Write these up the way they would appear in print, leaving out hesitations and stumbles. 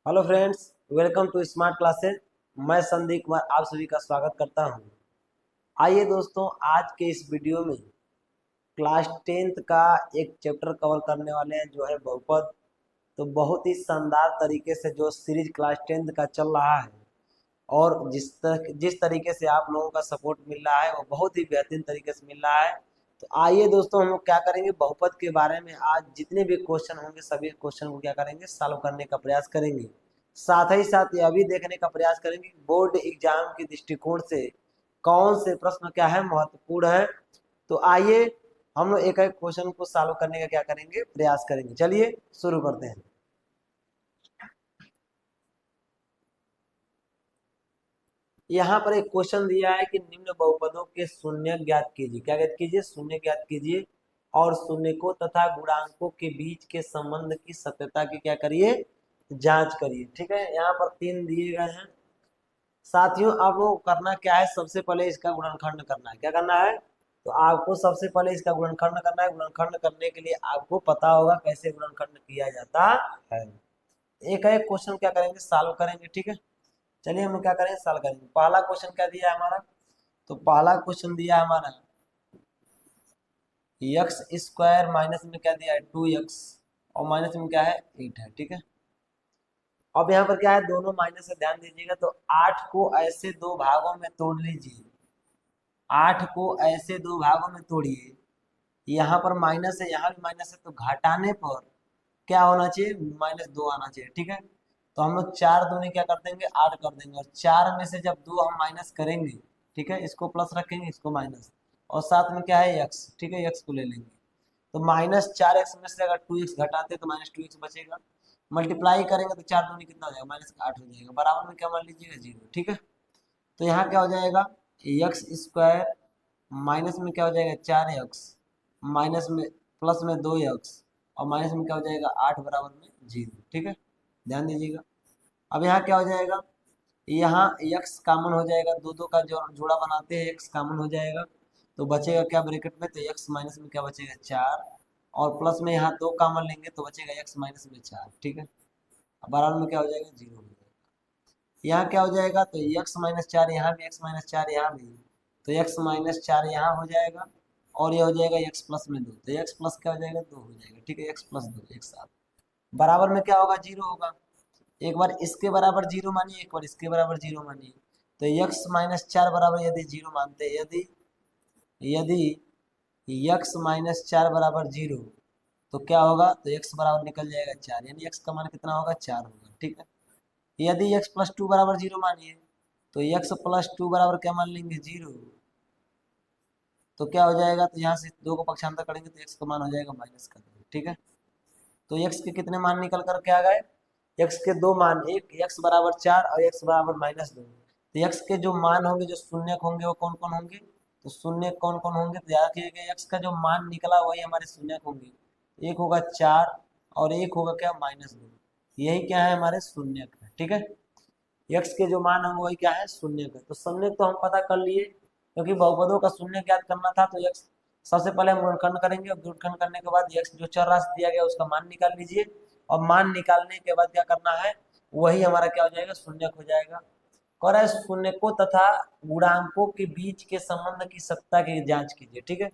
Hello friends, welcome to smart classes. मैं संदीप कुमार आप सभी का स्वागत करता हूं। आइए दोस्तों, आज के इस वीडियो में क्लास 10th का एक चैप्टर कवर करने वाले हैं जो है बहुपद। तो बहुत ही शानदार तरीके से जो सीरीज क्लास 10th का चल रहा है और जिस तरीके से आप लोगों का सपोर्ट मिल रहा है वो बहुत ही बेहतरीन तरीके से मिल रहा है। तो आइए दोस्तों, हम लोग क्या करेंगे, बहुपद के बारे में आज जितने भी क्वेश्चन होंगे सभी क्वेश्चन को क्या करेंगे, सॉल्व करने का प्रयास करेंगे। साथ ही साथ यह भी देखने का प्रयास करेंगे बोर्ड एग्जाम के दृष्टिकोण से कौन से प्रश्न क्या है महत्वपूर्ण है। तो आइए हम लोग एक एक क्वेश्चन को सॉल्व करने का क्या करेंगे, प्रयास करेंगे। चलिए शुरू करते हैं। यहाँ पर एक क्वेश्चन दिया है कि निम्न बहुपदों के शून्य ज्ञात कीजिए। क्या ज्ञात कीजिए? शून्य ज्ञात कीजिए और शून्यकों तथा गुणांकों के बीच के संबंध की सत्यता की क्या करिए, जांच करिए। ठीक है, यहाँ पर तीन दिए गए हैं। साथियों, आप लोग करना क्या है, सबसे पहले इसका गुणनखंड करना है। क्या करना है? तो आपको सबसे पहले इसका गुणनखंड करना है। गुणनखंड करने के लिए आपको पता होगा कैसे गुणनखंड किया जाता है। एक है क्वेश्चन क्या करेंगे, सॉल्व करेंगे। ठीक है, चलिए हम क्या करेंगे, सॉल्व करेंगे। पहला क्वेश्चन क्या दिया है हमारा? तो पहला क्वेश्चन दिया है हमारा एक्स स्क्वायर माइनस में क्या दिया है, 2x, और माइनस में क्या है, 8 है। ठीक है, अब यहाँ पर क्या है, दोनों माइनस है, ध्यान दीजिएगा। तो 8 को ऐसे दो भागों में तोड़ लीजिए। 8 को ऐसे दो भागों में तोड़िए। यहाँ पर माइनस है, यहाँ भी माइनस है, तो घटाने पर क्या होना चाहिए, -2 आना चाहिए। ठीक है, तो हम लोग 4 दूनी क्या कर देंगे, 8 कर देंगे, और 4 में से जब 2 हम माइनस करेंगे, ठीक है, इसको प्लस रखेंगे, इसको माइनस, और साथ में क्या है, x। ठीक है, x को ले लेंगे। तो -4x में से अगर 2x घटाते तो -2x बचेगा। मल्टीप्लाई करेंगे तो 4 दूनी कितना हो जाएगा, -8 हो जाएगा। बराबर में क्या मान लीजिएगा, 0। ठीक है, तो यहाँ क्या हो जाएगा, एक्स स्क्वायर माइनस में क्या हो जाएगा, 4x, माइनस में प्लस में 2x, और माइनस में क्या हो जाएगा, 8 बराबर में 0। ठीक है, ध्यान दीजिएगा। अब यहाँ क्या हो जाएगा, यहाँ x कॉमन हो जाएगा, दो दो का जो जोड़ा बनाते हैं x कॉमन हो जाएगा। तो बचेगा क्या ब्रैकेट में, तो x माइनस में क्या बचेगा, 4, और प्लस में यहाँ 2 कॉमन लेंगे तो बचेगा x माइनस में 4। ठीक है, अब बराबर में क्या हो जाएगा, 0 हो जाएगा। यहाँ क्या हो जाएगा, तो x-4, यहाँ भी x-4, यहाँ भी, तो x-4 यहाँ हो जाएगा, और ये हो जाएगा x प्लस में 2, तो x प्लस क्या हो जाएगा, 2 हो जाएगा। ठीक है, x प्लस 2 एक साथ बराबर में क्या होगा, 0 होगा। एक बार इसके बराबर 0 मानिए, एक बार इसके बराबर 0 मानिए। तो x-4 बराबर यदि 0 मानते हैं, यदि यदि x-4 बराबर 0, तो क्या होगा, तो x बराबर निकल जाएगा 4, यानी x का मान कितना होगा, 4 होगा। ठीक है, यदि x प्लस 2 बराबर 0 मानिए, तो x प्लस 2 बराबर क्या मान लेंगे, 0। तो क्या हो जाएगा, तो यहाँ से 2 को पक्षांतर करेंगे तो x का मान हो जाएगा -2। ठीक है, तो x के कितने मान निकल कर के आ गए, x के दो मान, एक x बराबर 4 और x बराबर -2। तो x के जो मान होंगे, जो शून्य होंगे, वो कौन कौन होंगे, तो शून्य कौन कौन होंगे, तो याद रखिएगा x का जो मान निकला वही हमारे शून्य होंगे। एक होगा 4 और एक होगा क्या, -2। यही क्या है, हमारे शून्य है। ठीक है, x के जो मान होंगे वही क्या है, शून्य है। तो शून्य तो हम पता कर लिए, क्योंकि बहुपदों का शून्य ज्ञात करना था। तो x सबसे पहले हम गुणनखंड करेंगे, और गुणनखंड करने के बाद x जो चर राशि दिया गया उसका मान निकाल लीजिए, और मान निकालने के बाद क्या करना है, वही हमारा क्या हो जाएगा, शून्य हो जाएगा। कह रहा है शून्यकों तथा गुणांकों के बीच के संबंध की सत्ता की जांच कीजिए। ठीक है,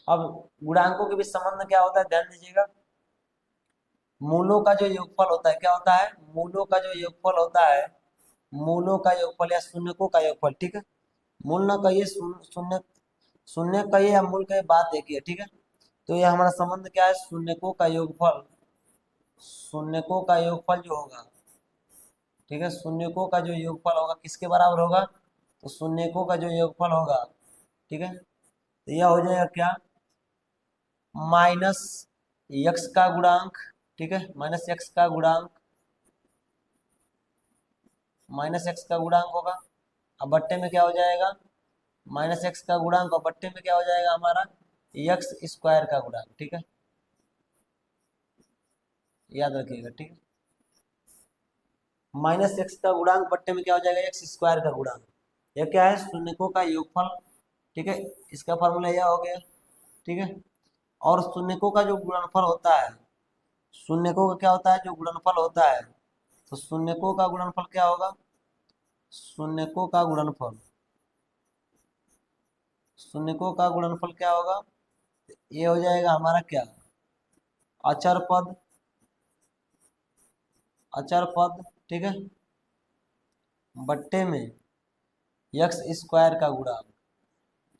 अब गुणांकों के बीच संबंध क्या होता है, ध्यान दीजिएगा। मूलों का जो योगफल होता है, क्या होता है, मूलों का जो योगफल होता है, मूलों का योगफल या शून्यकों का योगफल। ठीक है, मूल ना कहिए, शून्य शून्य कहिए या मूल कहिए, बात एक ही है। ठीक है, तो ये हमारा संबंध क्या है, शून्यकों का योगफल। शून्यकों का योगफल जो होगा, ठीक है, शून्यकों का जो योगफल होगा किसके बराबर होगा, तो शून्यकों का जो योगफल होगा, ठीक है, तो यह हो जाएगा क्या, माइनस x का गुणांक। ठीक है, माइनस x का गुणांक, माइनस x का गुणांक होगा। अब बट्टे में क्या हो जाएगा, -x का गुणांक, और बट्टे में क्या हो जाएगा हमारा, x स्क्वायर का गुणांक। ठीक है, याद रखिएगा। ठीक है, -x का गुणांक बट्टे में क्या हो जाएगा, x स्क्वायर का गुणांक। यह क्या है, शून्यकों का योगफल। ठीक है, इसका फॉर्मूला यह हो गया। ठीक है, और शून्यकों का जो गुणनफल होता है, शून्यकों का क्या होता है, जो गुणनफल होता है, तो शून्यकों का गुणनफल क्या होगा, शून्यकों का गुणनफल, शून्यकों का गुणनफल क्या होगा, ये हो जाएगा हमारा क्या, अचर पद, अचर पद, ठीक है, बट्टे में एक्स स्क्वायर का गुणा,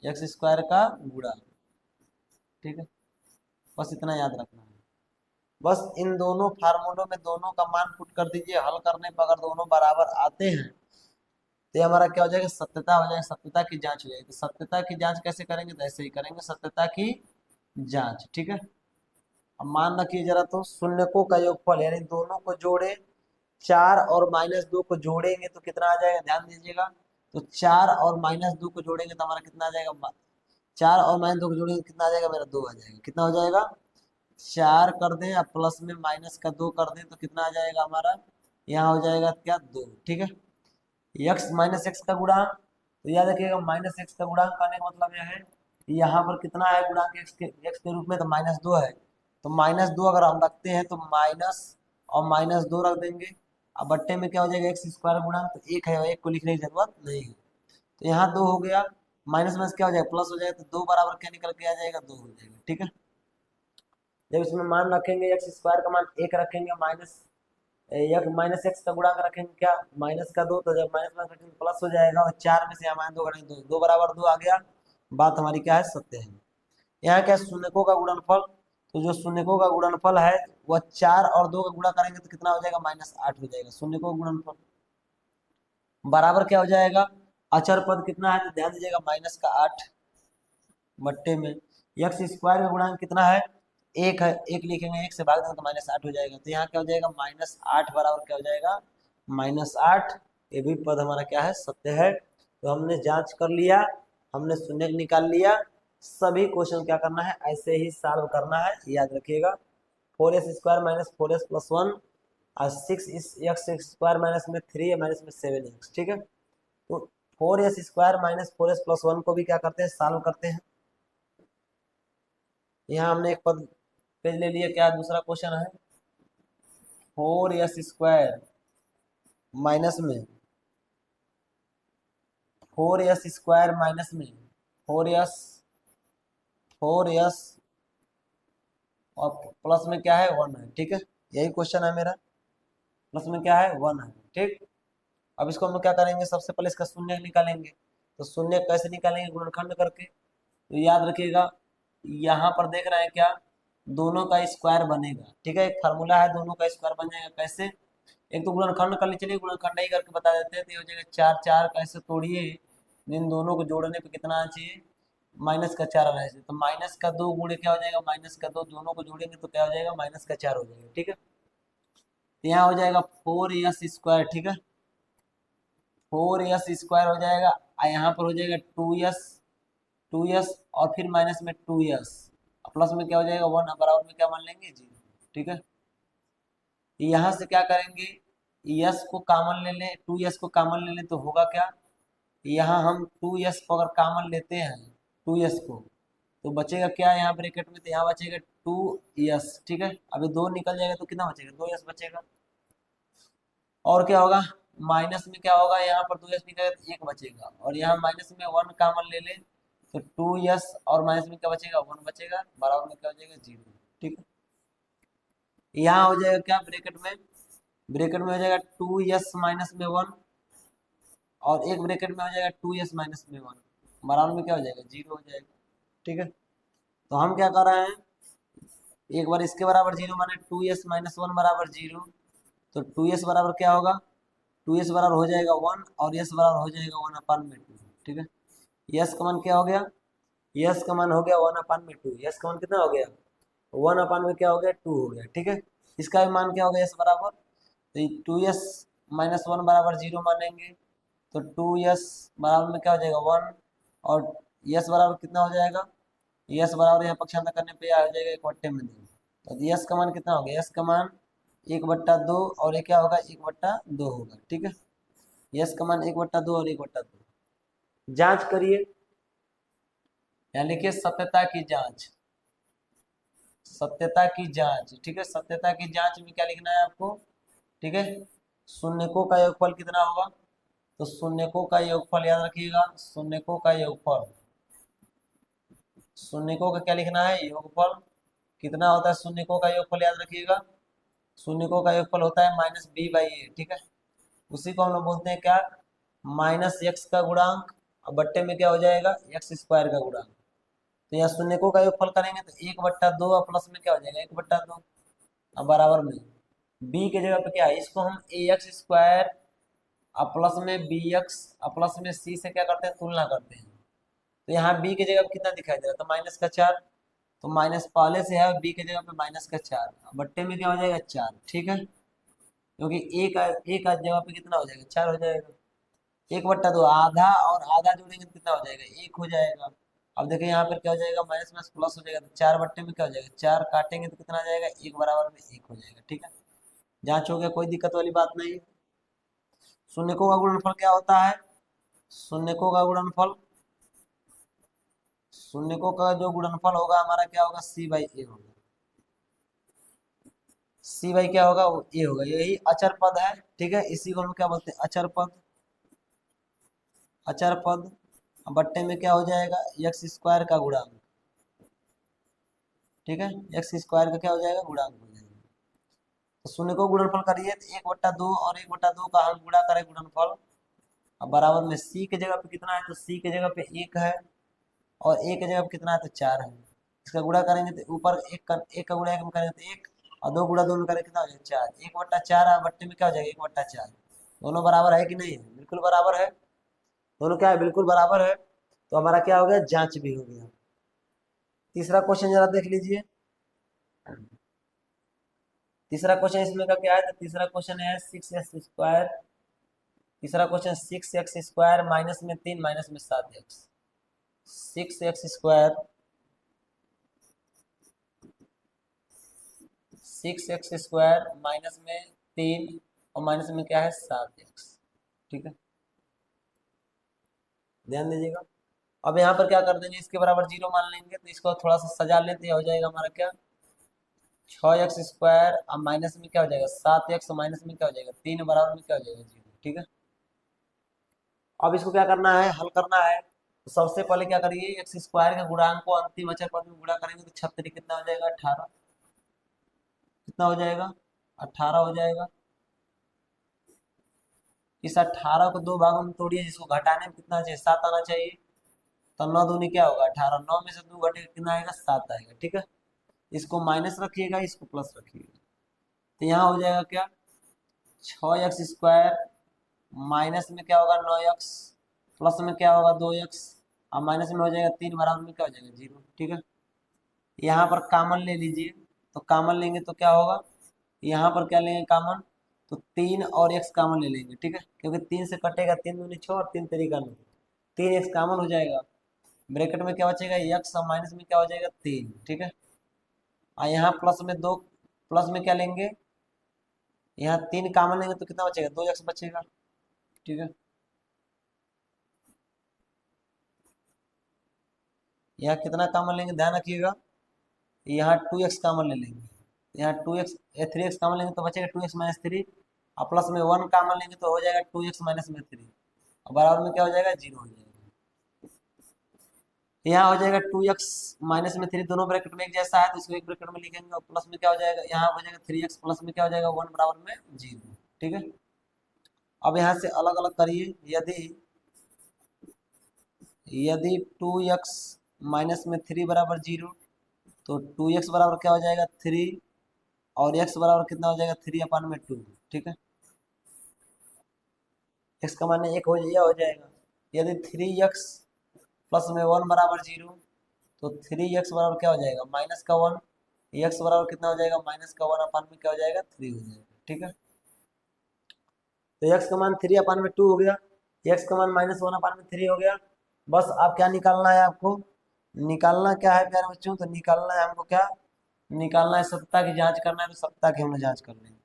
एक्स स्क्वायर का गुणा, ठीक है, बस इतना याद रखना है। बस इन दोनों फार्मूलों में दोनों का मान पुट कर दीजिए, हल करने पर अगर दोनों बराबर आते हैं तो ये हमारा क्या हो जाएगा, सत्यता हो जाएगा, सत्यता की जांच हो जाएगी। तो सत्यता की जांच कैसे करेंगे, तो ऐसे ही करेंगे सत्यता की जांच, ठीक है। अब मान रखिए जरा, तो शून्यकों का योगफल यानी दोनों को जोड़े, 4 और -2 को जोड़ेंगे तो कितना आ जाएगा, ध्यान दीजिएगा। तो 4 और -2 को जोड़ेंगे तो हमारा कितना आ जाएगा, 4 और -2 को जोड़ेंगे कितना आ जाएगा, मेरा 2 आ जाएगा। कितना हो जाएगा, 4 कर दें और प्लस में माइनस का 2 कर दें तो कितना आ जाएगा हमारा, यहाँ हो जाएगा क्या, 2, ठीक है। x माइनस एक्स का गुणांक, तो याद रखिएगा माइनस एक्स का गुणांक करने का मतलब यह है कि यहाँ पर कितना है गुणांक x के रूप में, तो -2 है। तो -2 अगर हम रखते हैं तो माइनस और -2 रख देंगे। अब बट्टे में क्या हो जाएगा, एक्स स्क्वायर गुणांक, तो 1 है, 1 को लिखने की जरूरत नहीं है। तो यहाँ 2 हो गया, माइनस में क्या हो जाएगा, प्लस हो जाएगा, तो 2 बराबर क्या निकल के आ जाएगा, 2 हो जाएगा, ठीक है। जब इसमें मान रखेंगे एक्स स्क्वायर का मान 1 रखेंगे, माइनस एक्स का गुणांक रखेंगे क्या, -2, तो जब माइनस माइनस रखेंगे प्लस हो जाएगा, और 4 में से यहाँ -2 करेंगे, 2 बराबर 2 आ गया। बात हमारी क्या है, सत्य है। यहाँ क्या, शून्यकों का गुणनफल, तो जो शून्यकों का गुणनफल है वह 4 और 2 का गुणा करेंगे तो कितना हो जाएगा, -8 हो जाएगा। शून्यकों का गुणनफल बराबर क्या हो जाएगा, अचर पद कितना है, तो ध्यान दीजिएगा -8 बट्टे में एक्स स्क्वायर का गुणांक कितना है, 1 है, 1 लिखेंगे, 1 से भाग देंगे तो -8 हो जाएगा। तो यहाँ क्या हो जाएगा, -8 बराबर क्या हो जाएगा, -8। ये भी पद हमारा क्या है, सत्य है। तो हमने जांच कर लिया, हमने शून्य निकाल लिया। सभी क्वेश्चन क्या करना है, ऐसे ही सॉल्व करना है, याद रखिएगा। 4s square minus 4s plus 1 और 6 एक्स स्क्वायर माइनस में 3 है माइनस में 7x, ठीक है। तो 4s square minus 4s plus 1 को भी क्या करते हैं, सॉल्व करते हैं। यहाँ हमने एक पद पेज ले लिया, क्या दूसरा क्वेश्चन है, 4s माइनस में 4s माइनस में 4s 4s और प्लस में क्या है, 1 है, ठीक है। यही क्वेश्चन है मेरा, प्लस में क्या है, 1 है, ठीक। अब इसको हम लोग क्या करेंगे, सबसे पहले इसका शून्य निकालेंगे। तो शून्य कैसे निकालेंगे, गुणनखंड करके। तो याद रखिएगा, यहाँ पर देख रहे हैं क्या, दोनों का स्क्वायर बनेगा, ठीक है। एक फार्मूला है, दोनों का स्क्वायर बन जाएगा कैसे, एक तो गुणनखंड कर लीजिए, चलिए गुणनखंड ही करके बता देते हैं। तो ये हो जाएगा 4, 4 कैसे तोड़िए, इन दोनों को जोड़ने पे कितना आना चाहिए, -4 आना चाहिए। तो -2 गुणे क्या हो जाएगा, -2, दोनों को जोड़ेंगे तो क्या हो जाएगा, -4 हो जाएगा, ठीक है। तो यहाँ हो जाएगा 4s स्क्वायर, ठीक है, 4s स्क्वायर हो जाएगा। यहाँ पर हो जाएगा 2s और फिर माइनस में 2s, प्लस में क्या हो जाएगा 1, बराबर में क्या मान लेंगे, 0, ठीक है। यहाँ से क्या करेंगे, यस को कॉमन ले लें, 2s को कॉमन ले लें तो होगा क्या, यहाँ हम 2s को अगर कॉमन लेते हैं, 2s को, तो बचेगा क्या यहाँ ब्रैकेट में, तो यहाँ बचेगा 2s, ठीक है। अभी 2 निकल जाएगा तो कितना बचेगा, 2s बचेगा। और क्या होगा, माइनस में क्या होगा, यहाँ पर 2s निकलेगा तो 1 बचेगा, और यहाँ माइनस में 1 कॉमन ले ले तो 2s और माइनस में क्या बचेगा, 1 बचेगा, बराबर में क्या हो जाएगा, 0, ठीक है। यहाँ हो जाएगा क्या, ब्रैकेट में हो जाएगा 2s माइनस में 1, और एक ब्रैकेट में हो जाएगा 2s माइनस में 1, बराबर में क्या हो जाएगा, 0 हो जाएगा, ठीक है। तो हम क्या कर रहे हैं, एक बार इसके बराबर 0 माने 2s माइनस 1 बराबर 0, तो 2s बराबर क्या होगा, 2s बराबर हो जाएगा 1, और s बराबर हो जाएगा 1/2, ठीक है। यस का मान क्या हो गया, यस का मान हो गया 1/2, यस का मान कितना हो गया, 1/, में क्या हो गया, 2 हो गया, ठीक है। इसका भी मान क्या हो गया, यस बराबर, तो 2s माइनस 1 बराबर 0 मानेंगे, तो 2s बराबर में क्या हो जाएगा, 1, और यस बराबर कितना हो जाएगा, यस बराबर यहाँ पक्षांतर करने पे आ जाएगा 1/2। तो यस का मान कितना हो गया, यस का मान 1/2, और ये क्या होगा, 1/2 होगा, ठीक है। यस का मान 1/2 और 1/2। जांच करिए, यहाँ लिखिए सत्यता की जांच, सत्यता की जांच, ठीक है। सत्यता की जांच में क्या लिखना है आपको, ठीक है, शून्यकों का योगफल कितना होगा? तो शून्यकों का योगफल याद रखिएगा, शून्यकों का योगफल, शून्यकों का क्या लिखना है? योगफल कितना होता है? शून्यकों का योगफल याद रखिएगा, शून्यकों का योगफल होता है -b/a, ठीक है। उसी को हम लोग बोलते हैं क्या? -x का गुणांक, और बट्टे में क्या हो जाएगा? x² का गुणांक। तो यहाँ शून्यकों का योगफल करेंगे तो 1/2 और प्लस में क्या हो जाएगा? 1/2, अब बराबर में b के जगह पे क्या है? इसको हम ax² और प्लस में bx और प्लस में c से क्या करते हैं? तुलना करते हैं। तो यहाँ b की जगह पे कितना दिखाई दे रहा है? तो -4, तो माइनस पहले से है, b की जगह पे -4, बट्टे में क्या हो जाएगा? 4, ठीक है। क्योंकि एक जगह पे कितना हो जाएगा? 4 हो जाएगा। 1/2 आधा, और आधा जोड़ेंगे तो कितना हो जाएगा? 1 हो जाएगा। अब देखिए यहाँ पर क्या हो जाएगा? माइनस माइनस प्लस हो जाएगा, तो 4 बट्टे में क्या हो जाएगा? 4 काटेंगे तो कितना आ जाएगा? 1 बराबर में 1 हो जाएगा, ठीक है। जांच हो गया, कोई दिक्कत वाली बात नहीं है। शून्यकों का गुणनफल क्या होता है? शून्यकों का गुणनफल, शून्यकों का जो गुणनफल होगा हमारा क्या होगा? c/a होगा। c/ क्या होगा? वो a होगा। यही अचर पद है, ठीक है। इसी को हम क्या बोलते हैं? अचर पद। अचर पद बट्टे में क्या हो जाएगा? x² का गुणांक, ठीक है। x² का क्या हो जाएगा? गुणांक हो जाएगा। तो शून्य को गुणनफल करिए तो 1/2 और 1/2 का हम गुणा करें गुणनफल, अब बराबर में c के जगह पे कितना है? तो c के जगह पे 1 है, और a के जगह पे कितना है? तो 4 है। इसका गुणा करेंगे तो ऊपर एक का गुणा एक में करेंगे तो 1, और 2 गुणा 2 में करेंगे कितना हो जाएगा? 4। 1/4 बट्टे में क्या हो जाएगा? 1/4। दोनों बराबर है कि नहीं है? बिल्कुल बराबर है। दोनों क्या है? बिल्कुल बराबर है। तो हमारा क्या हो गया? जांच भी हो गया। तीसरा क्वेश्चन जरा देख लीजिए। तीसरा क्वेश्चन इसमें का क्या है? तो तीसरा क्वेश्चन है 6x²। तीसरा क्वेश्चन 6x² माइनस में 3 माइनस में 7x। 6x², 6x² माइनस में 3 और माइनस में क्या है? 7x, ठीक है। ध्यान दीजिएगा। अब यहाँ पर क्या कर देंगे? इसके बराबर 0 मान लेंगे, तो इसको थोड़ा सा सजा लेते हैं, हो जाएगा हमारा क्या? 6x² और माइनस में क्या हो जाएगा? 7x, माइनस में क्या हो जाएगा? 3 बराबर में क्या हो जाएगा? 0, ठीक है। अब इसको क्या करना है? हल करना है। तो सबसे पहले क्या करिए? x² के गुणांक को अंतिम अचर पद में गुणा करेंगे तो 36 कितना हो जाएगा? 18। कितना हो जाएगा? 18 हो जाएगा। इस 18 को 2 भागों में तोड़िए, जिसको घटाने में कितना चाहिए? 7 आना चाहिए। तो 9 दूनी क्या होगा? 18। 9 में से 2 घटेगा कितना आएगा? 7 आएगा, ठीक है। इसको माइनस रखिएगा, इसको प्लस रखिएगा, तो यहाँ हो जाएगा क्या? 6x² माइनस में क्या होगा? 9x, प्लस में क्या होगा? 2x, और माइनस में हो जाएगा 3 बराबर में क्या हो जाएगा? 0, ठीक है। यहाँ पर कॉमन ले लीजिए, तो कॉमन लेंगे तो क्या होगा? यहाँ पर क्या लेंगे कॉमन? तो 3 और x कॉमन ले लेंगे, ठीक है। क्योंकि 3 से कटेगा, 3 दूनी 6 और 3 तरीका 9, 3x कॉमन हो जाएगा। ब्रैकेट में क्या बचेगा? x, और माइनस में क्या हो जाएगा? 3, ठीक है। और यहाँ प्लस में 2, प्लस में क्या लेंगे? यहाँ 3 कॉमन लेंगे तो कितना बचेगा? 2x बचेगा, ठीक है। यहाँ कितना कॉमन लेंगे? ध्यान रखिएगा, यहाँ 2x कॉमन ले लेंगे, यहाँ 2x 3x कॉमन लेंगे तो बचेगा 2x माइनस 3, और प्लस में 1 कॉमन लेंगे तो हो जाएगा 2x माइनस में 3, और बराबर में क्या हो जाएगा? 0 हो जाएगा। यहाँ हो जाएगा 2x माइनस में 3, दोनों ब्रैकेट में एक जैसा है तो इसको एक ब्रैकेट में लिखेंगे, और प्लस में क्या हो जाएगा? यहाँ हो जाएगा 3x, प्लस में क्या हो जाएगा? 1 बराबर में 0, ठीक है। अब यहाँ से अलग अलग करिए। यदि यदि 2x माइनस में 3 बराबर 0, तो 2x बराबर क्या हो जाएगा? 3, और x बराबर कितना हो जाएगा? 3/2, ठीक है। x का मान 1 हो जाएगा। यदि 3x प्लस में 1 बराबर 0, तो 3x बराबर क्या हो जाएगा? माइनस का 1, x बराबर कितना हो जाएगा? माइनस का 1/में क्या हो जाएगा? 3 हो जाएगा, ठीक है। तो x का मान 3/2 हो गया, x का मान -1/3 हो गया। बस अब क्या निकालना है आपको? निकालना क्या है प्यारे बच्चों? तो निकालना है हमको क्या? निकालना है सत्यता की जांच करना है, तो सत्यता की हम लोग जांच कर लेंगे।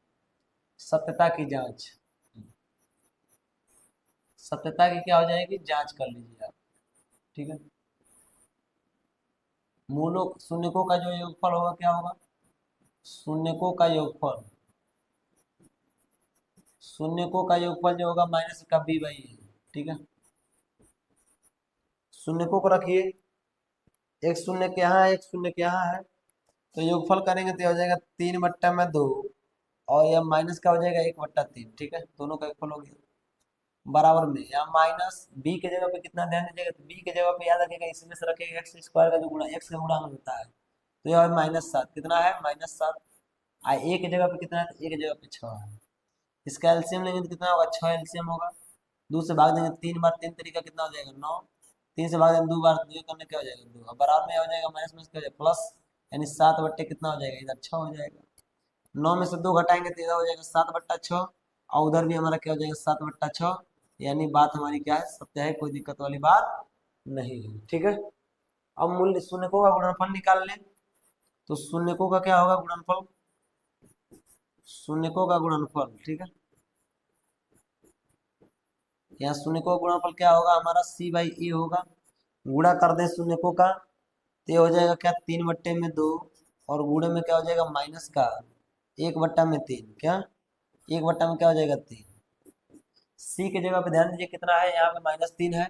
सत्यता की जांच, सत्यता की क्या हो जाएगी? जांच कर लीजिए आप, ठीक है। मूलों शून्यकों का जो योगफल होगा क्या होगा? शून्यकों का योगफल, शून्य को का योगफल जो होगा माइनस का बी बाई ए, ठीक है। शून्य को रखिए, एक शून्य के यहाँ है, एक शून्य के यहाँ है, तो योगफल करेंगे तो ये हो जाएगा 3/2 और यह माइनस का हो जाएगा 1/3, ठीक है। दोनों का योगफल हो गया बराबर में, यहाँ माइनस बी के जगह पे कितना ध्यान दीजिएगा, तो बी के जगह पे याद रखिएगा इसमें से रखेगा एक्स स्क्वायर का जो गुणा एक्स का गुणा होता है, तो यह -7 कितना है -7। ए की जगह पे कितना है, तो ए की जगह पे 6 है। इसका एलसीएम लेंगे तो कितना होगा, 6 एलसीएम होगा। 2 से भाग देंगे, 3 बार 3 तरीका कितना हो जाएगा 9। 3 से भाग देंगे 2 बार 2 करने क्या हो जाएगा 2, अब बराबर में हो जाएगा माइनस में क्या हो जाएगा प्लस, यानी 7 बट्टे कितना हो जाएगा इधर 6 हो जाएगा। 9 में से 2 घटाएंगे तो इधर हो जाएगा 7/6 और उधर भी हमारा क्या हो जाएगा 7/6, यानी बात हमारी क्या है, सत्य है, कोई दिक्कत वाली बात नहीं है, ठीक है। अब मूल्य शून्यकों का गुणनफल निकाल लें, तो शून्यकों का क्या होगा गुणनफल, शून्यकों का गुणनफल, ठीक है। यहाँ शून्यकों का गुणनफल क्या होगा हमारा c/e होगा, गुणा कर दें शून्यकों का तो ये हो जाएगा क्या 3/2 और गुणे में क्या हो जाएगा माइनस का 1/3, क्या 1 में क्या हो जाएगा 3। सी के जगह पे ध्यान दीजिए कितना है, यहाँ पे -3 है,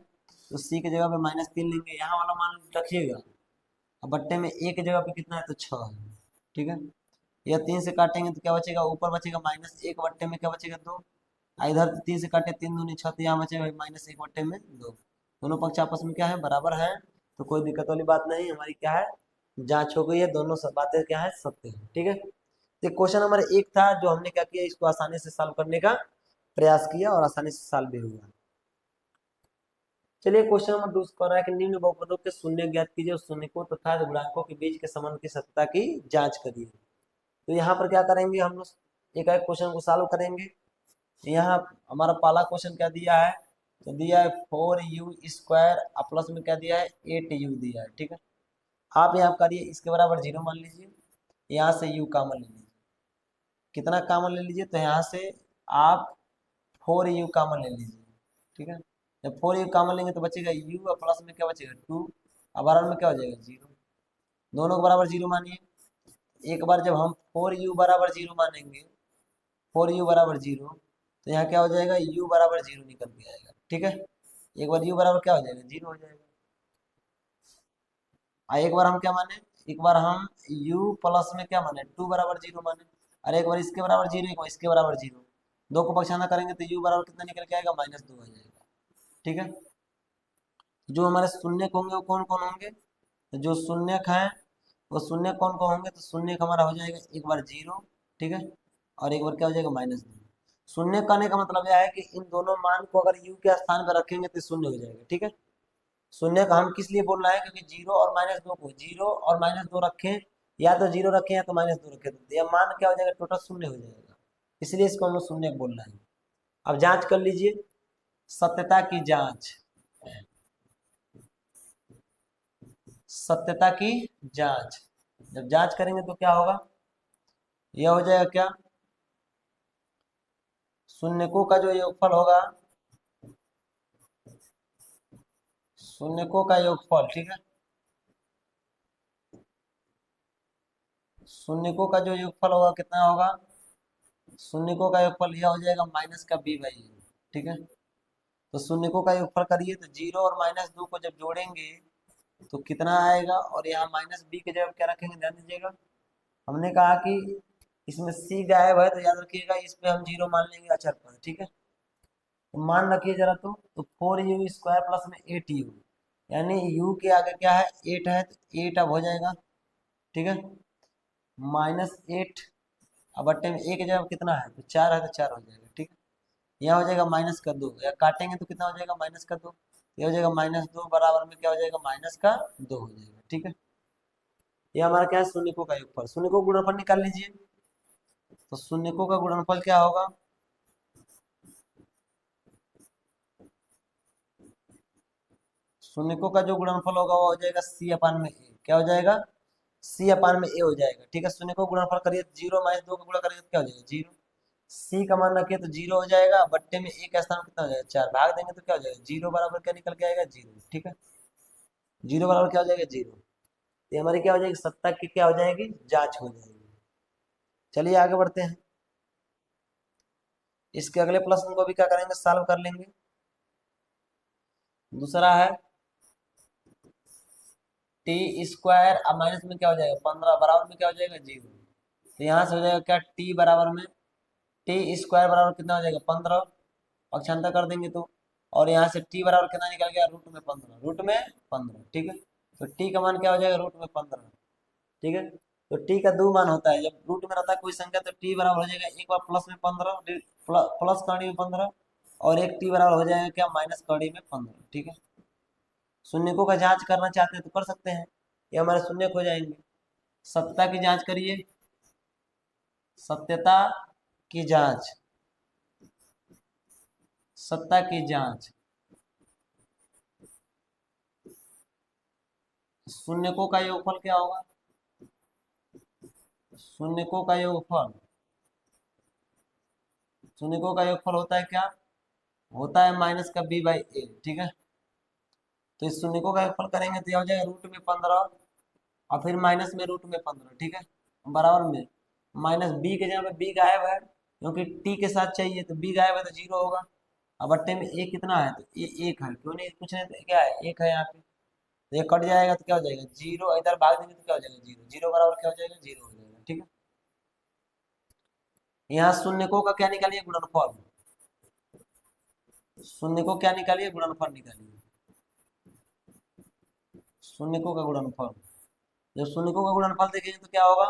तो सी के जगह पे -3 लेंगे, यहाँ वाला मान रखिएगा। अब बट्टे में ए के जगह पे कितना है तो 6 है, ठीक है। यह 3 से काटेंगे तो क्या बचेगा, ऊपर बचेगा -1 बट्टे में क्या बचेगा 2, इधर 3 से काटे 3 दूनी 6, तो यहाँ बचेगा -1/2। दोनों पक्ष आपस में क्या है बराबर है, तो कोई दिक्कत वाली बात नहीं, हमारी क्या है जांच हो गई है, दोनों सब बातें क्या है सत्य है, ठीक है। तो क्वेश्चन नंबर 1 था जो हमने क्या किया, इसको आसानी से सॉल्व करने का प्रयास किया और आसानी से सॉल्व भी हुआ। चलिए क्वेश्चन नंबर 2 कर रहा है कि निम्न बहुपदों के शून्य ज्ञात कीजिए और शून्यकों तथा गुणांकों के बीच के संबंध की सत्यता की जांच करिए। तो यहाँ पर क्या करेंगे हम लोग एक एक क्वेश्चन को सॉल्व करेंगे। यहाँ हमारा पहला क्वेश्चन क्या दिया है, तो दिया है 4u² प्लस में क्या दिया है 8u दिया है, ठीक है। आप यहाँ करिए, इसके बराबर 0 मान लीजिए, यहाँ से u कॉमन ले लीजिए, कितना कॉमन ले लीजिए, तो यहाँ से आप 4u कॉमन ले लीजिए, ठीक है। जब 4u कॉमन लेंगे तो बचेगा u और प्लस में क्या बचेगा 2 और बराबर में क्या हो जाएगा 0, दोनों को बराबर 0 मानिए। एक बार जब हम 4u बराबर 0 मानेंगे, 4u बराबर 0, तो यहाँ क्या हो जाएगा u बराबर 0 निकल के आएगा, ठीक है। एक बार u बराबर क्या हो जाएगा 0 हो जाएगा, और एक बार हम क्या माने, एक बार हम u प्लस में क्या माने 2 बराबर 0 माने, और एक बार इसके बराबर 0 एक बार इसके बराबर 0, दो को पक्षाना करेंगे तो u बराबर कितना निकल के आएगा -2 हो जाएगा, ठीक है। जो हमारे शून्य होंगे वो कौन कौन होंगे, तो जो शून्य हैं वो शून्य कौन कौन होंगे, तो शून्य हमारा हो जाएगा एक बार 0, ठीक है, और एक बार क्या हो जाएगा -2। शून्य कहने का मतलब यह है कि इन दोनों मान को अगर u के स्थान पर रखेंगे तो शून्य हो जाएगा, ठीक है। शून्य का हम किस लिए बोल रहे हैं, क्योंकि 0 और -2 को 0 और -2 रखें, या तो 0 रखें या तो -2 रखें, तो यह मान क्या हो जाएगा टोटल शून्य हो जाएगा, इसलिए इसको हम लोग शून्य बोल रहे हैं। अब जांच कर लीजिए, सत्यता की जांच, सत्यता की जांच, जब जांच करेंगे तो क्या होगा, यह हो जाएगा क्या, शून्यकों का जो योगफल होगा, शून्यकों का योगफल, ठीक है, शून्यकों का जो योगफल होगा कितना होगा, शून्यकों का योगफल यह हो जाएगा माइनस का b/a, ठीक है। तो शून्यकों का योगफल करिए तो 0 और -2 को जब जोड़ेंगे तो कितना आएगा, और यहाँ -b के जगह क्या रखेंगे ध्यान दीजिएगा, हमने कहा कि इसमें c गायब है तो याद रखिएगा इस पे हम 0 मान लेंगे अचर पर, ठीक है। तो मान रखिए जरा, तो 4u² प्लस में 8u, यानी u के आगे क्या है 8 है, तो 8 अब हो जाएगा, ठीक है, -8, अब बट्टे में एक जगह कितना है तो 4 है, तो 4 हो जाएगा, ठीक है। यहाँ हो जाएगा -2, या काटेंगे तो कितना हो जाएगा -2, ये हो जाएगा -2 बराबर में क्या हो जाएगा -2 हो जाएगा, ठीक है। ये हमारा क्या है शून्यकों का योगफल, शून्यकों का गुणनफल निकाल लीजिए, तो शून्यकों का गुणनफल क्या होगा, शून्यकों का जो गुणनफल होगा वो हो जाएगा c/a, क्या हो जाएगा c/a हो जाएगा, ठीक है। शून्य को गुणनफल करिए 0 -2 का गुणा करेंगे तो क्या हो जाएगा 0, c का मान रखिए तो 0 हो जाएगा, बट्टे में एक स्थान कितना हो जाएगा 4, भाग देंगे तो क्या हो जाएगा 0 बराबर क्या निकल के आएगा 0, ठीक है। 0 बराबर क्या हो जाएगा 0, ये हमारी क्या हो जाएगी सत्ता की क्या हो जाएगी जांच हो जाएगी। चलिए आगे बढ़ते हैं। इसके अगले प्रश्न को भी क्या करेंगे, सॉल्व कर लेंगे। दूसरा है टी स्क्वायर, अब माइनस में क्या हो जाएगा 15 बराबर में क्या हो जाएगा 0। तो यहाँ से हो जाएगा क्या, टी बराबर में टी स्क्वायर बराबर कितना हो जाएगा 15, पक्षांतर कर देंगे तो, और यहाँ से टी बराबर कितना निकल गया रूट में 15, रूट में 15, ठीक है। तो टी का मान क्या हो जाएगा रूट में 15, ठीक है। तो टी का दो मान होता है, जब रूट में रहता है कोई संख्या तो टी बराबर हो जाएगा एक बार प्लस में 15, प्लस कड़ी में 15, और एक टी बराबर हो जाएगा क्या माइनस कड़ी में 15, ठीक है। शून्यकों का जांच करना चाहते हैं तो कर सकते हैं, ये हमारे शून्य हो जाएंगे। सत्यता की जांच करिए, सत्यता की जांच, सत्ता की जांच। शून्यकों का योगफल क्या होगा, शून्यकों का योगफल, शून्यकों का योगफल होता है क्या, होता है माइनस का बी बाई ए, ठीक है। तो इस शून्यकों का योगफल करेंगे तो यह हो जाएगा रूट में 15 और फिर माइनस में रूट में 15, ठीक है, बराबर में माइनस बी के जगह पे बी गायब है क्योंकि टी के साथ चाहिए, तो बी गायब है तो 0 होगा। अब बट्टे में ए कितना है, तो ये 1 है, क्यों नहीं कुछ नहीं, तो क्या है 1 है यहाँ पे, तो ये कट जाएगा तो क्या हो जाएगा 0, इधर भाग देंगे तो क्या हो जाएगा 0, 0 बराबर क्या हो जाएगा 0 हो जाएगा, ठीक है। यहाँ शून्यकों का क्या निकालिए गुणनफल, शून्य को क्या निकालिए गुणनफल निकालिए, शून्यकों का गुणनफल। जब शून्यकों का गुणनफल देखेंगे तो क्या होगा,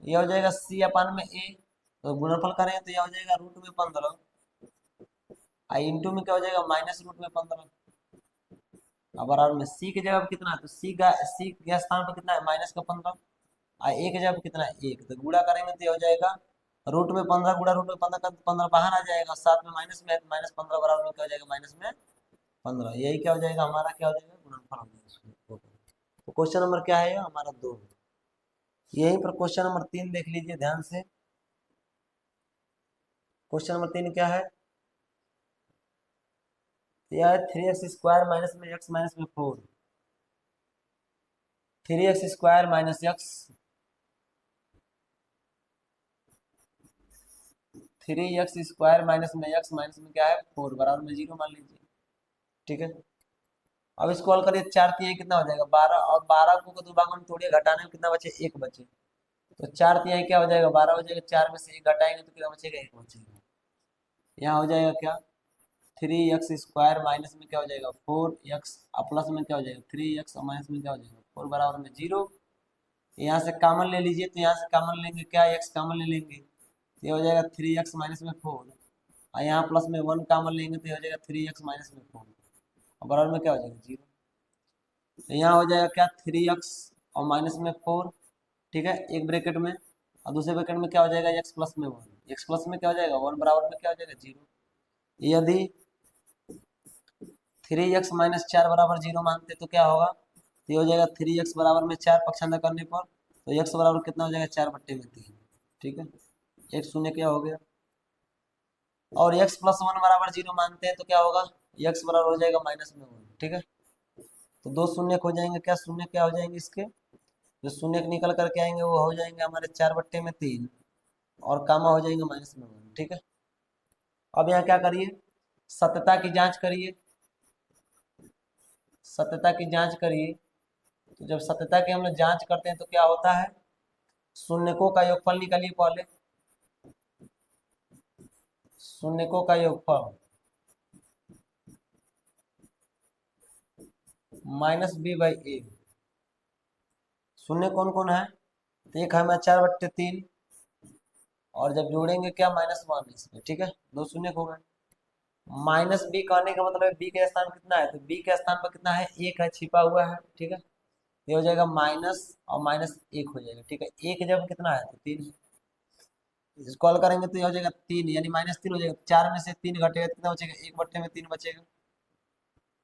यह हो जाएगा सी अपान में ए, तो गुणनफल करेंगे तो यह हो जाएगा रूट में 15 आई इंटू में क्या हो जाएगा माइनस रूट में 15। अब बराबर में सी की जगह पे कितना है, तो सी के स्थान पर कितना है माइनस का 15, और ए की जगह पे कितना है 1, तो गुणा करेंगे तो यह हो जाएगा रूट में 15 गुणा रूट में 15 का 15 बाहर आ जाएगा, साथ में माइनस में माइनस 15 बराबर में क्या हो जाएगा माइनस में 15, यही क्या हो जाएगा हमारा, क्या हो जाएगा गुणनफल हो जाएगा। तो क्वेश्चन नंबर क्या है हमारा 2। यहीं पर क्वेश्चन नंबर 3 देख लीजिए ध्यान से। क्वेश्चन नंबर 3 क्या है, यह है 3x स्क्वायर माइनस में x माइनस में 4, 3x square minus x, 3x square minus में x माइनस में क्या है 4 बराबर में 0 मान लीजिए, ठीक है। अब इसको हल करिए, 4 तिहाई कितना हो जाएगा 12, और 12 को दो भागों में तोड़िए, घटाने में कितना बचे 1 बचे, तो 4 तिहाई क्या हो जाएगा 12 हो जाएगा, 4 में से 1 घटाएंगे तो क्या बचेगा 1 बचेगा। यहाँ हो जाएगा क्या 3x स्क्वायर माइनस में क्या हो जाएगा 4x, और प्लस में क्या हो जाएगा 3x, और माइनस में क्या हो जाएगा 4 बराबर में 0। यहाँ से कॉमन ले लीजिए, तो यहाँ से कॉमन लेंगे क्या x कॉमन ले लेंगे, तो ये हो जाएगा 3x माइनस में 4, और यहाँ प्लस में 1 कॉमन लेंगे तो ये हो जाएगा 3x माइनस में 4, और बराबर में क्या हो जाएगा 0। तो यहाँ हो जाएगा क्या 3x और माइनस में 4, ठीक है, एक ब्रैकेट में, और दूसरे ब्रैकेट में क्या हो जाएगा x प्लस में 1, x प्लस में क्या हो जाएगा 1 बराबर में क्या हो जाएगा 0। यदि 3x माइनस 4 बराबर 0 मानते तो क्या होगा, तो ये हो जाएगा 3x बराबर में 4 पक्षांतर करने पर, तो x बराबर कितना हो जाएगा 4/3, ठीक है, एक शून्य क्या हो गया। और x प्लस 1 बराबर 0 मानते हैं तो क्या होगा, x बराबर हो जाएगा माइनस में 1, ठीक है। तो दो शून्य हो जाएंगे, क्या शून्य क्या हो जाएंगे इसके, जो शून्य निकल करके आएंगे वो हो जाएंगे हमारे 4/3, और कामा हो जाएंगे माइनस में 1, ठीक है। अब यहाँ क्या करिए, सत्यता की जांच करिए, सत्यता की जांच करिए। तो जब सत्यता की हम लोग जांच करते हैं तो क्या होता है, शून्यकों का योगफल निकालिए पहले, शून्यकों का योगफल माइनस बी बाई ए। शून्य कौन कौन है, तो एक है 4/3, और जब जोड़ेंगे क्या -1 इसमें, ठीक है, दो शून्य हो गए। माइनस बी कहने का मतलब है बी के स्थान कितना है, तो बी के स्थान पर कितना है 1 है, छिपा हुआ है, ठीक है। ये हो जाएगा माइनस और -1 हो जाएगा, ठीक है, एक जब कितना है तो 3, इसको हल करेंगे तो ये हो जाएगा 3 यानी -3 हो जाएगा, 4 में से 3 घटेगा तो कितना बचेगा 1/3 बचेगा।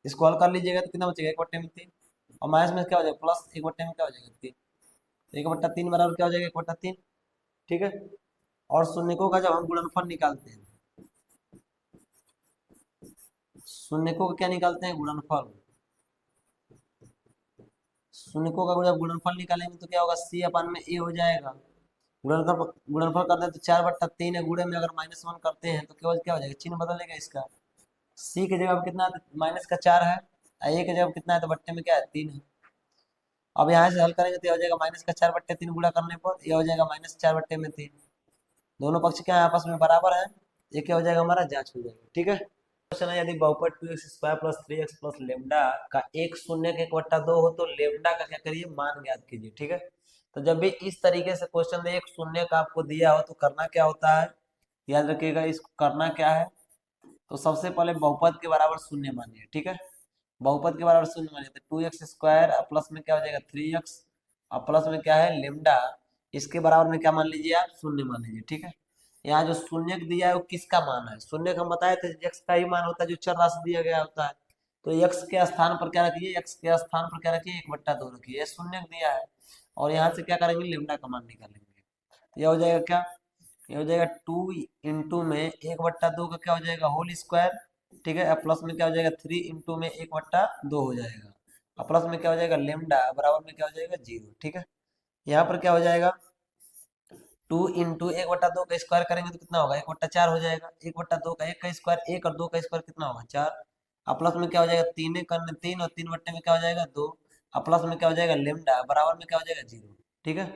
इसको हल कर लीजिएगा तो कितना बचेगा 1/3, और माइनस में क्या हो जाएगा प्लस 1/में क्या हो जाएगा 3, 1/3 बराबर क्या हो जाएगा 1/3, ठीक है। और शून्यकों का जब हम गुणनफल निकालते हैं, शून्यकों का क्या निकालते हैं गुणनफल, शून्यकों का जब गुणनफल निकालेंगे तो क्या होगा सी अपान में ए हो जाएगा, गुणनफल करते हैं तो 4/3 है, गुणे में अगर -1 करते हैं तो केवल क्या हो जाएगा, चिन्ह बदलेगा इसका। सी की जगह पे कितना माइनस का 4 है, ए की जगह पे कितना है तो बट्टे में क्या है 3 है। अब यहाँ से हल करेंगे तो यह हो जाएगा -4/3 गुणा करने पर यह हो जाएगा -4/3। दोनों पक्ष क्या है आपस में बराबर है, ये क्या हो जाएगा हमारा जांच हो जाएगा। ठीक है, क्वेश्चन है यदि बहुपद 2x² + 3x + लेमडा का एक शून्य के 1/2 हो तो लेमडा का क्या करिए, मान ज्ञात कीजिए। ठीक है, तो जब भी इस तरीके से क्वेश्चन दे एक शून्य का आपको दिया हो तो करना क्या होता है, याद रखिएगा इसको करना क्या है। तो सबसे पहले बहुपद के बराबर शून्य मानिए। ठीक है, बहुपद के बराबर शून्य मानिए तो 2x² और प्लस में क्या हो जाएगा 3x और प्लस में क्या है लेमडा, इसके बराबर में क्या मान लीजिए आप, शून्य मान लीजिए। ठीक है, यहाँ जो शून्य दिया है वो किसका मान है, शून्य हम बताए थे x का ही मान होता है जो चर राशि दिया गया होता है। तो x के स्थान पर क्या रखिए, x के स्थान पर क्या रखिए 1/2 रखिए, ये शून्य दिया है। और यहाँ से क्या करेंगे, लेमडा का मान निकालेंगे। तो यह हो जाएगा क्या, ये हो जाएगा 2 इंटू में 1/2 का क्या हो जाएगा होल स्क्वायर। ठीक है, प्लस में क्या हो जाएगा 3 इंटू में 1/2 हो जाएगा, और प्लस में क्या हो जाएगा लेमडा बराबर में क्या हो जाएगा 0। ठीक है, यहाँ पर क्या हो जाएगा 2 इंटू 1/2 का स्क्वायर करेंगे तो कितना होगा 1/4 हो जाएगा। 1/2 का एक का स्क्वायर 1 और 2 का स्क्वायर कितना होगा 4, और प्लस में क्या हो जाएगा 3 करने 3 और 3 बट्टे में क्या हो जाएगा 2, और प्लस में क्या हो जाएगा लेमडा बराबर में क्या हो जाएगा 0। ठीक है,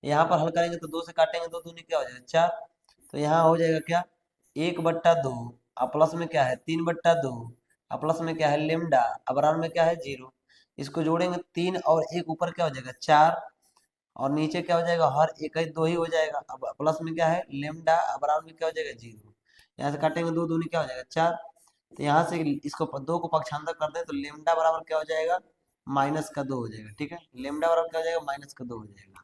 यहाँ पर हल करेंगे तो 2 से काटेंगे, 2 दूनी क्या हो जाएगा 4। तो यहाँ हो जाएगा क्या 1/2 और प्लस में क्या है 3/2 और प्लस में क्या है लेमडा और बराबर में क्या है 0। इसको जोड़ेंगे 3 और 1 ऊपर क्या हो जाएगा 4 और नीचे क्या हो जाएगा हर एक ही 2 ही हो जाएगा। अब प्लस में क्या है लेमडा बराबर में क्या हो जाएगा 0। यहाँ से काटेंगे 2 दूनी क्या हो जाएगा 4। तो यहाँ से इसको 2 को पक्षांतर कर दें तो लेमडा बराबर क्या हो जाएगा -2 हो जाएगा। ठीक है, लेमडा बराबर क्या हो जाएगा -2 हो जाएगा,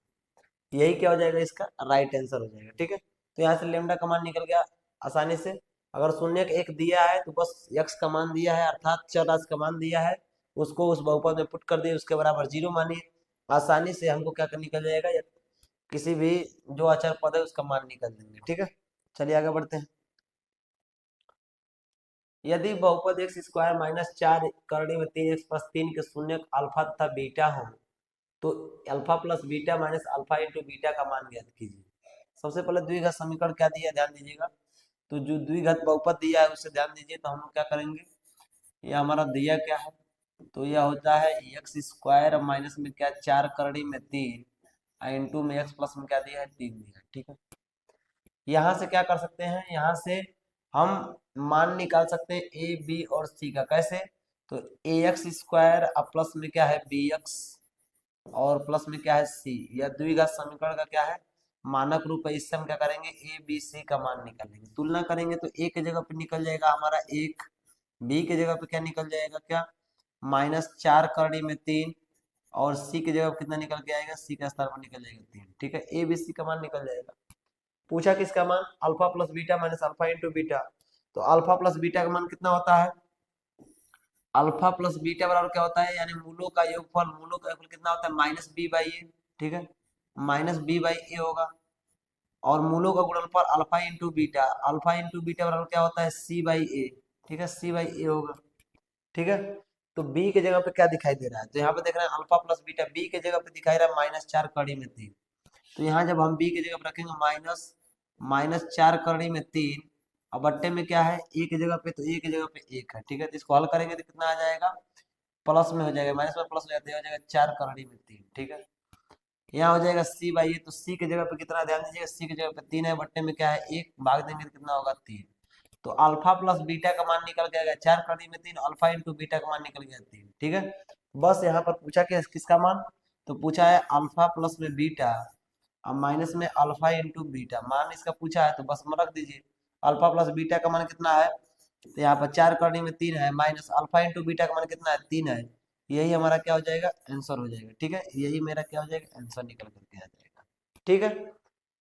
यही क्या हो जाएगा इसका राइट आंसर हो जाएगा। ठीक है, तो यहाँ से लेमडा का मान निकल गया आसानी से। अगर शून्य का एक दिया है तो बस यक्स का मान दिया है अर्थात चर राशि का मान दिया है, उसको उस बहुपद में पुट कर दिए, उसके बराबर 0 मानिए, आसानी से हमको क्या निकल जाएगा, या किसी भी जो अचर पद है उसका मान निकल देंगे। ठीक है, चलिए आगे बढ़ते हैं। यदि बहुपद x² - 4 करड़ी में 3x + 3 के शून्य अल्फा तथा बीटा हो तो alpha plus beta minus alpha into beta का मान ज्ञात कीजिए। सबसे पहले द्विघात समीकरण क्या दिया है ध्यान दीजिएगा। तो जो द्विघात बहुपद दिया है उससे ध्यान दीजिए, तो हम लोग क्या करेंगे, ये हमारा दिया क्या है, तो यह होता है x² माइनस में क्या 4 करड़ी में 3 इंटू में x प्लस में क्या दिया है 3 दिया है। ठीक है, यहाँ से क्या कर सकते हैं, यहाँ से हम मान निकाल सकते हैं ए बी और सी का। कैसे, तो ax² अब प्लस में क्या है bx और प्लस में क्या है सी, यह द्विघात समीकरण का क्या है मानक रूप है। इससे हम क्या करेंगे ए बी सी का मान निकालेंगे, तुलना करेंगे तो ए के जगह पे निकल जाएगा हमारा 1, बी के जगह पे क्या निकल जाएगा क्या -4 करड़ी में 3 और सी की जगह पे कितना निकल के आएगा, सी का स्थान पर निकल जाएगा 3। ठीक है, ए बी सी का मान निकल जाएगा। पूछा किसका मान, alpha plus beta minus alpha into beta. तो अल्फा प्लस बीटा का मान कितना होता है, अल्फा प्लस बीटा बराबर क्या होता है, यानी मूलों का योगफल, मूलों का योगफल कितना होता है -b/a। ठीक है, -b/a होगा, और मूलों का गुणनफल alpha into beta, alpha into beta बराबर क्या होता है c/a। ठीक है, c/a होगा। ठीक है, तो b के जगह पे क्या दिखाई दे रहा है, तो यहाँ पे देख रहे हैं अल्फा प्लस बीटा, b के जगह पे दिखाई रहा है -4 कड़ी में 3। तो यहाँ जब हम b की जगह पे रखेंगे -4 करड़ी में 3 और बट्टे में क्या है a की जगह पे, तो a की जगह पे 1 है। ठीक है, तो इसको हल करेंगे तो कितना आ जाएगा, प्लस में हो जाएगा, माइनस में प्लस हो जाता है, हो जाएगा 4 करड़ी में 3। ठीक है, यहाँ हो जाएगा c/a, तो c की जगह पे कितना ध्यान दीजिएगा, c की जगह पे 3 है, बट्टे में क्या है 1, भाग देंगे तो कितना होगा 3। तो अल्फा प्लस बीटा का मान निकल के आएगा 4 करड़ी में 3, अल्फा इंटू बीटा का मान निकल गया 3। ठीक है, बस यहाँ पर पूछा कि किसका मान, तो पूछा है अल्फा प्लस में बीटा अब माइनस में अल्फा इंटू बीटा, मान इसका पूछा है तो बस में रख दीजिए। अल्फा प्लस बीटा का मान कितना है, तो यहाँ पर 4 करड़ी में 3 है, माइनस अल्फा इंटू बीटा का मान कितना है 3 है, यही हमारा क्या हो जाएगा आंसर हो जाएगा। ठीक है, यही मेरा क्या हो जाएगा आंसर निकल करके आ जाएगा। ठीक है,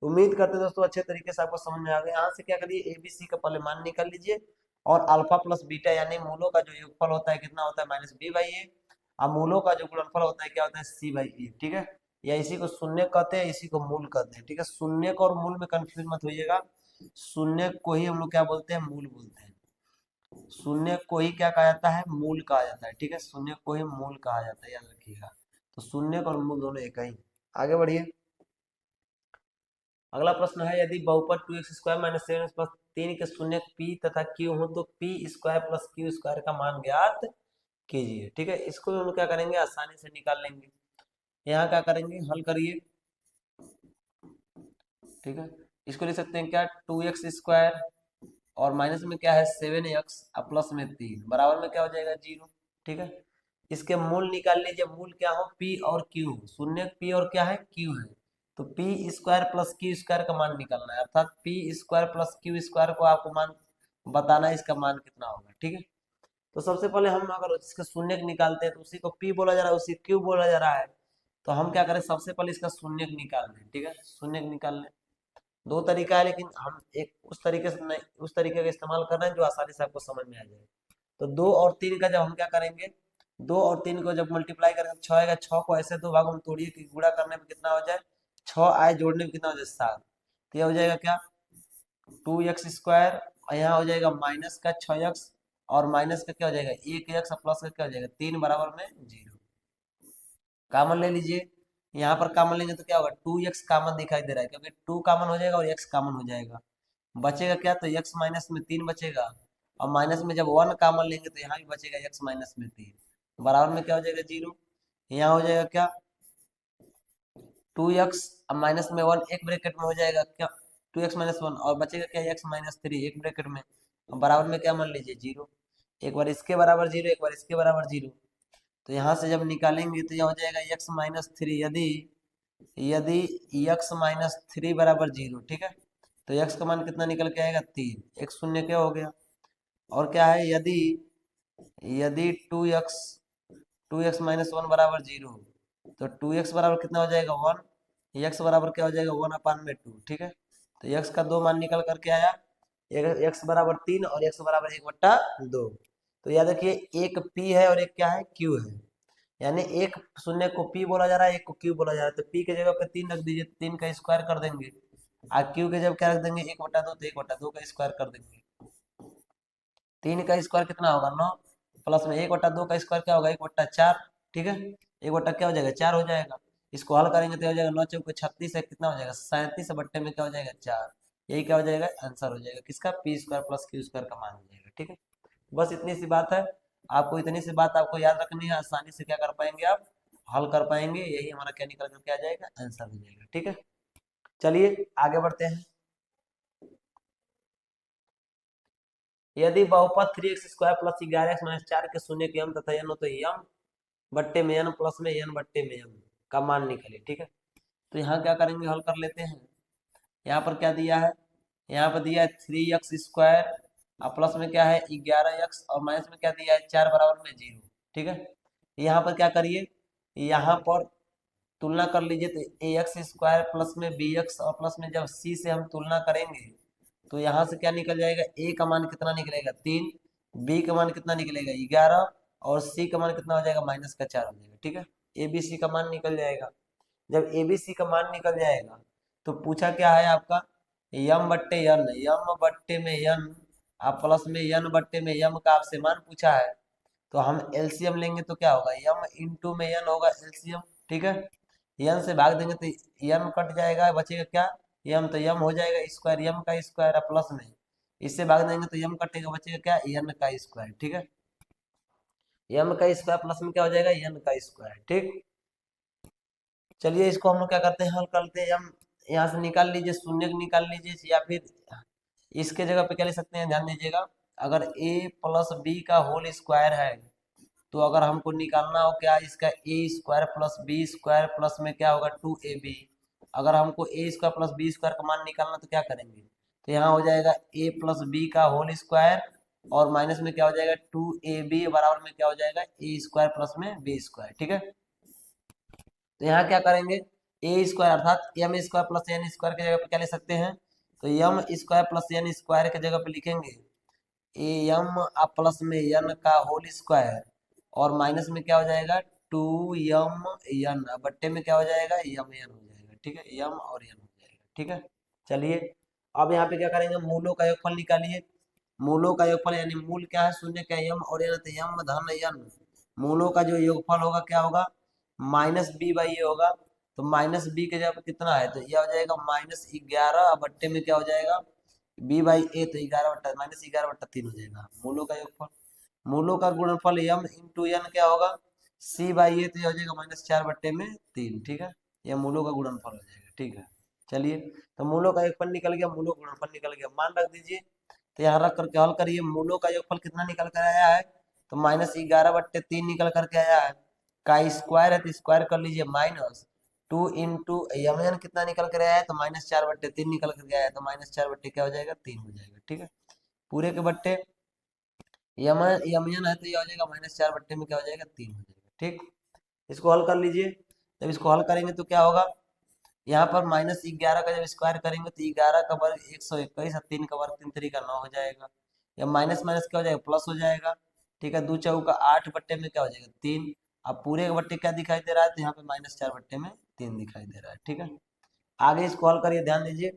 उम्मीद करते हैं दोस्तों अच्छे तरीके से आपको समझ में आ गया। यहाँ से क्या करिए एबीसी का पहले मान निकाल लीजिए, और अल्फा प्लस बीटा यानी मूलों का जो योगफल होता है कितना होता है -b/a, और मूलों का जो गुणनफल होता है क्या होता है c/a। ठीक है, या इसी को शून्य कहते हैं, इसी को मूल कहते हैं। ठीक है, शून्य को और मूल में कंफ्यूज मत होइएगा, शून्य को ही हम लोग क्या बोलते हैं, मूल बोलते हैं। शून्य को ही क्या कहा जाता है, मूल कहा जाता है। ठीक है, शून्य को ही मूल कहा जाता है, याद रखिएगा। तो शून्य और मूल दोनों एक ही। आगे बढ़िए। अगला प्रश्न है, यदि बहुपद 2x² माइनस 7x प्लस 3 के शून्य p तथा q हो तो p square plus q square का मान ज्ञात कीजिए। ठीक है, इसको हम क्या करेंगे, आसानी से निकाल लेंगे। यहाँ क्या करेंगे, हल करिए। ठीक है, इसको लिख सकते हैं क्या, 2x² और माइनस में क्या है 7x और प्लस में 3 बराबर में क्या हो जाएगा 0। ठीक है, इसके मूल निकाल लीजिए, मूल क्या हो p और q, शून्य p और क्या है q है, तो p square plus q square का मान निकालना है, अर्थात p square plus q square को आपको मान बताना है, इसका मान कितना होगा। ठीक है, तो सबसे पहले हम अगर इसका शून्य निकालते हैं तो उसी को p बोला जा रहा है, उसी q बोला जा रहा है, तो हम क्या करें, सबसे पहले इसका शून्य निकाल लें। ठीक है, शून्य निकाल लें, दो तरीका है, लेकिन हम एक उस तरीके से नहीं, उस तरीके का इस्तेमाल कर रहे हैं जो आसानी से आपको समझ में आ जाए। तो 2 और 3 का जब हम क्या करेंगे, 2 और 3 को जब मल्टीप्लाई करेंगे 6 आएगा, 6 को ऐसे दो भागों में तोड़िए कि गुणा करने में कितना हो जाए 6 आए, जोड़ने में कितना हो जाए 7, तो यह हो जाएगा क्या 2x² और यहाँ हो जाएगा माइनस का 6x और माइनस का क्या हो जाएगा 1x और प्लस का क्या हो जाएगा 3 बराबर में 0। कॉमन ले लीजिए, यहाँ पर कॉमन लेंगे तो क्या होगा 2x कॉमन दिखाई दे रहा है, क्योंकि 2 कॉमन हो जाएगा और x कॉमन हो जाएगा, बचेगा क्या, तो x माइनस में 3 बचेगा, और माइनस में जब 1 कॉमन लेंगे तो यहाँ भी बचेगा x माइनस में 3, बराबर में क्या हो जाएगा 0। यहाँ हो जाएगा क्या 2x और माइनस में 1 एक ब्रैकेट में हो जाएगा क्या 2x माइनस 1, और बचेगा क्या x माइनस 3 एक ब्रैकेट में, और बराबर में क्या मान लीजिए 0, एक बार इसके बराबर 0 एक बार इसके बराबर 0, तो यहाँ से जब निकालेंगे तो यह हो जाएगा x माइनस 3, यदि यदि x माइनस 3 बराबर 0। ठीक है, तो x का मान कितना निकल के आएगा 3, एक शून्य क्या हो गया, और क्या है यदि यदि 2x माइनस 1 बराबर 0, तो 2x बराबर कितना हो जाएगा 1, x बराबर क्या हो जाएगा 1/2। ठीक है, तो x का दो मान निकल करके आया, x बराबर 3 और x बराबर 1/2। तो याद रखिए एक p है और एक क्या है q है, यानी एक शून्य को p बोला जा रहा है, एक को q बोला जा रहा है, तो p के जगह पे 3 रख दीजिए, 3 का स्क्वायर कर देंगे, और q के जब क्या रख देंगे 1/2, तो 1/2 का स्क्वायर कर देंगे। 3 का स्क्वायर कितना होगा 9, प्लस में 1/2 का स्क्वायर क्या होगा 1/4। ठीक है, 1 क्या हो जाएगा 4 हो जाएगा, इसको हल करेंगे तो हो जाएगा 9 चौके 36 है, कितना हो जाएगा 37 बट्टे में क्या हो जाएगा 4, यही क्या हो जाएगा आंसर हो जाएगा किसका p square plus q square का मान हो जाएगा। ठीक है, बस इतनी सी बात है, आपको इतनी सी बात आपको याद रखनी है, आसानी से क्या कर पाएंगे आप हल कर पाएंगे, यही हमारा क्या निकल करके आ जाएगा आंसर हो जाएगा। ठीक है, चलिए आगे बढ़ते हैं। यदि बहुपद 3x² प्लस 11x माइनस 4 के शून्य के m तथा n हो तो m बट्टे में n प्लस में n बट्टे में m का मान निकले। ठीक है, तो यहाँ क्या करेंगे हल कर लेते हैं। यहाँ पर क्या दिया है, यहाँ पर दिया है 3x² और प्लस में क्या है 11x और माइनस में क्या दिया है 4 बराबर में 0। ठीक है, यहाँ पर क्या करिए, यहाँ पर तुलना कर लीजिए, तो ax² प्लस में bx और प्लस में जब c से हम तुलना करेंगे तो यहाँ से क्या निकल जाएगा, a का मान कितना निकलेगा 3, b का मान कितना निकलेगा 11 और c का मान कितना हो जाएगा माइनस का 4 हो जाएगा। ठीक है, a b c का मान निकल जाएगा, जब a b c का मान निकल जाएगा तो पूछा क्या है आपका यम बट्टे यन, यम बट्टे में यन आप प्लस में यन बट्टे में यम का आपसे मान पूछा है, तो हम एलसीएम लेंगे तो क्या होगा यम इंटू में यन होगा एलसीएम। ठीक है, यन से भाग देंगे तो यम कट जाएगा, बचेगा क्या यम, तो यम हो जाएगा स्क्वायर, यम का स्क्वायर प्लस में इससे भाग देंगे तो यम कटेगा, बचेगा क्या यन का स्क्वायर। ठीक है, यम का स्क्वायर प्लस में क्या हो जाएगा यन का स्क्वायर। ठीक, चलिए इसको हम लोग क्या करते हैं हल करते हैं, हम यहाँ से निकाल लीजिए शून्य निकाल लीजिए, या फिर इसके जगह पे क्या ले सकते हैं ध्यान दीजिएगा, अगर a प्लस बी का होल स्क्वायर है तो अगर हमको निकालना हो क्या इसका a² प्लस b² प्लस में क्या होगा 2ab, अगर हमको a² प्लस b² का मान निकालना तो क्या करेंगे, तो यहाँ हो जाएगा a प्लस बी का होल स्क्वायर और माइनस में क्या हो जाएगा 2ab बराबर में क्या हो जाएगा a² प्लस में b²। ठीक है, तो यहाँ क्या करेंगे a² अर्थात m² प्लस n² की जगह पे क्या ले सकते हैं, तो m² प्लस n² की जगह पे लिखेंगे am प्लस में n का होल स्क्वायर और माइनस में क्या हो जाएगा 2m n बट्टे में क्या हो जाएगा mn हो जाएगा। ठीक है, m और n हो जाएगा। ठीक है, चलिए अब यहाँ पे क्या करेंगे मूलों का योगफल निकालिए, मूलों का योगफल यानी मूल क्या है शून्य क्या m और n, तो m धन n, मूलों का जो योगफल होगा क्या होगा माइनस b बाई ए होगा, तो माइनस बी के जगह पे कितना है, तो यह हो जाएगा -11 बट्टे में क्या हो जाएगा, बी बाई ए, तो 11 बट्टा -11/3 हो जाएगा मूलों का योगफल। मूलों का गुणनफल m इंटू n क्या होगा, c बाई ए, तो यह हो जाएगा -4/3, ठीक है। यह मूलों का गुणनफल हो जाएगा, ठीक है। चलिए, तो मूलों का योगफल निकल गया, मूलों का गुणनफल निकल गया, मान रख दीजिए। तो यहाँ रख करके हल करिए, मूलों का योगफल कितना निकल कर आया है, तो -11/3 निकल करके आया है। का स्क्वायर है तो स्क्वायर कर लीजिए, -2 इंटू यम एन कितना निकल कर आया है, तो -4/3 निकल कर आया है, तो -4 बट्टे क्या हो जाएगा, 3 हो जाएगा, ठीक है। पूरे के बट्टे यम यम एन है तो यह हो जाएगा -4 बट्टे में क्या हो जाएगा, 3 हो जाएगा, ठीक। इसको हल कर लीजिए। जब इसको हल करेंगे तो क्या होगा, यहाँ पर -11 का जब स्क्वायर करेंगे तो 11 का वर्ग 121 और 3 का वर्ग 3 3 का 9 हो जाएगा। या माइनस माइनस क्या हो जाएगा, प्लस हो जाएगा, ठीक है। 2 चौका 8 बट्टे में क्या हो जाएगा, 3। अब पूरे के बट्टे क्या दिखाई दे रहा है, तो यहाँ पे -4 बट्टे में 3 दिखाई दे रहा है, ठीक है। आगे इसको हल करिए, ध्यान दीजिए।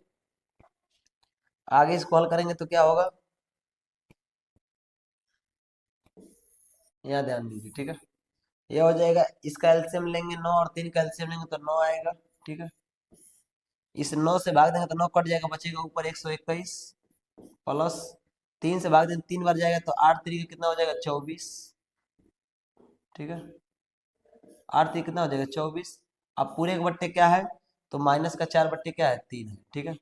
आगे इसको हल करेंगे तो क्या होगा, यहाँ ध्यान दीजिए, ठीक है। यह हो जाएगा, इसका एलसीएम लेंगे 9 और 3 का एलसीएम लेंगे तो 9 आएगा, ठीक है। इस 9 से भाग देंगे तो 9 कट जाएगा, बचेगा ऊपर 121 प्लस 3 से भाग देंगे 3 बार जाएगा तो 8 3 कितना हो जाएगा, 24, ठीक है। 8 3 कितना हो जाएगा, 24। अब पूरे के बट्टे क्या है, तो माइनस का 4 बट्टे क्या है, 3 है, ठीक है।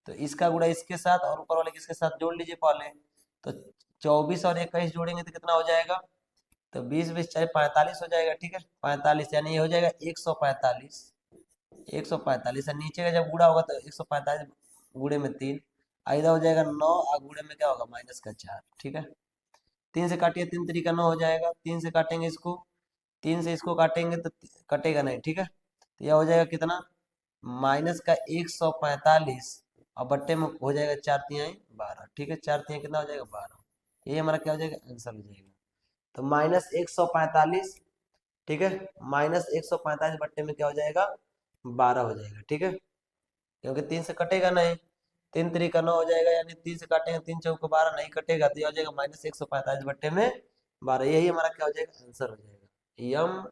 तो इसका गुणा इसके साथ और ऊपर वाले किसके साथ जोड़ लीजिए पहले, तो 24 और 21 जोड़ेंगे तो कितना हो जाएगा, तो 20 20 चाहे 45 हो जाएगा, ठीक है। 45 यानी ये हो जाएगा 145, 145। और नीचे का जब गुणा होगा तो 145 गुणे में 3, इधर हो जाएगा 9 और गुणे में क्या होगा, माइनस का 4, ठीक है। 3 से काटिए, 3 3 का 9 हो जाएगा, 3 से काटेंगे इसको, 3 से इसको काटेंगे तो कटेगा नहीं, ठीक है। तो यह हो जाएगा कितना, माइनस का 145 और बट्टे में हो जाएगा 4 तिहाई 12, ठीक है। 4 तिहाई कितना हो जाएगा, 12। ये हमारा क्या हो जाएगा, आंसर हो जाएगा। तो -145, ठीक है, -145 बट्टे में क्या हो जाएगा, 12 हो जाएगा, ठीक है। क्योंकि 3 से कटेगा नहीं, 3 3 का 9 हो जाएगा, यानी 3 से काटेंगे 3 चौको 12 नहीं कटेगा, तो ये हो जाएगा -145 बट्टे में 12। यही हमारा क्या हो जाएगा, आंसर हो जाएगा। यम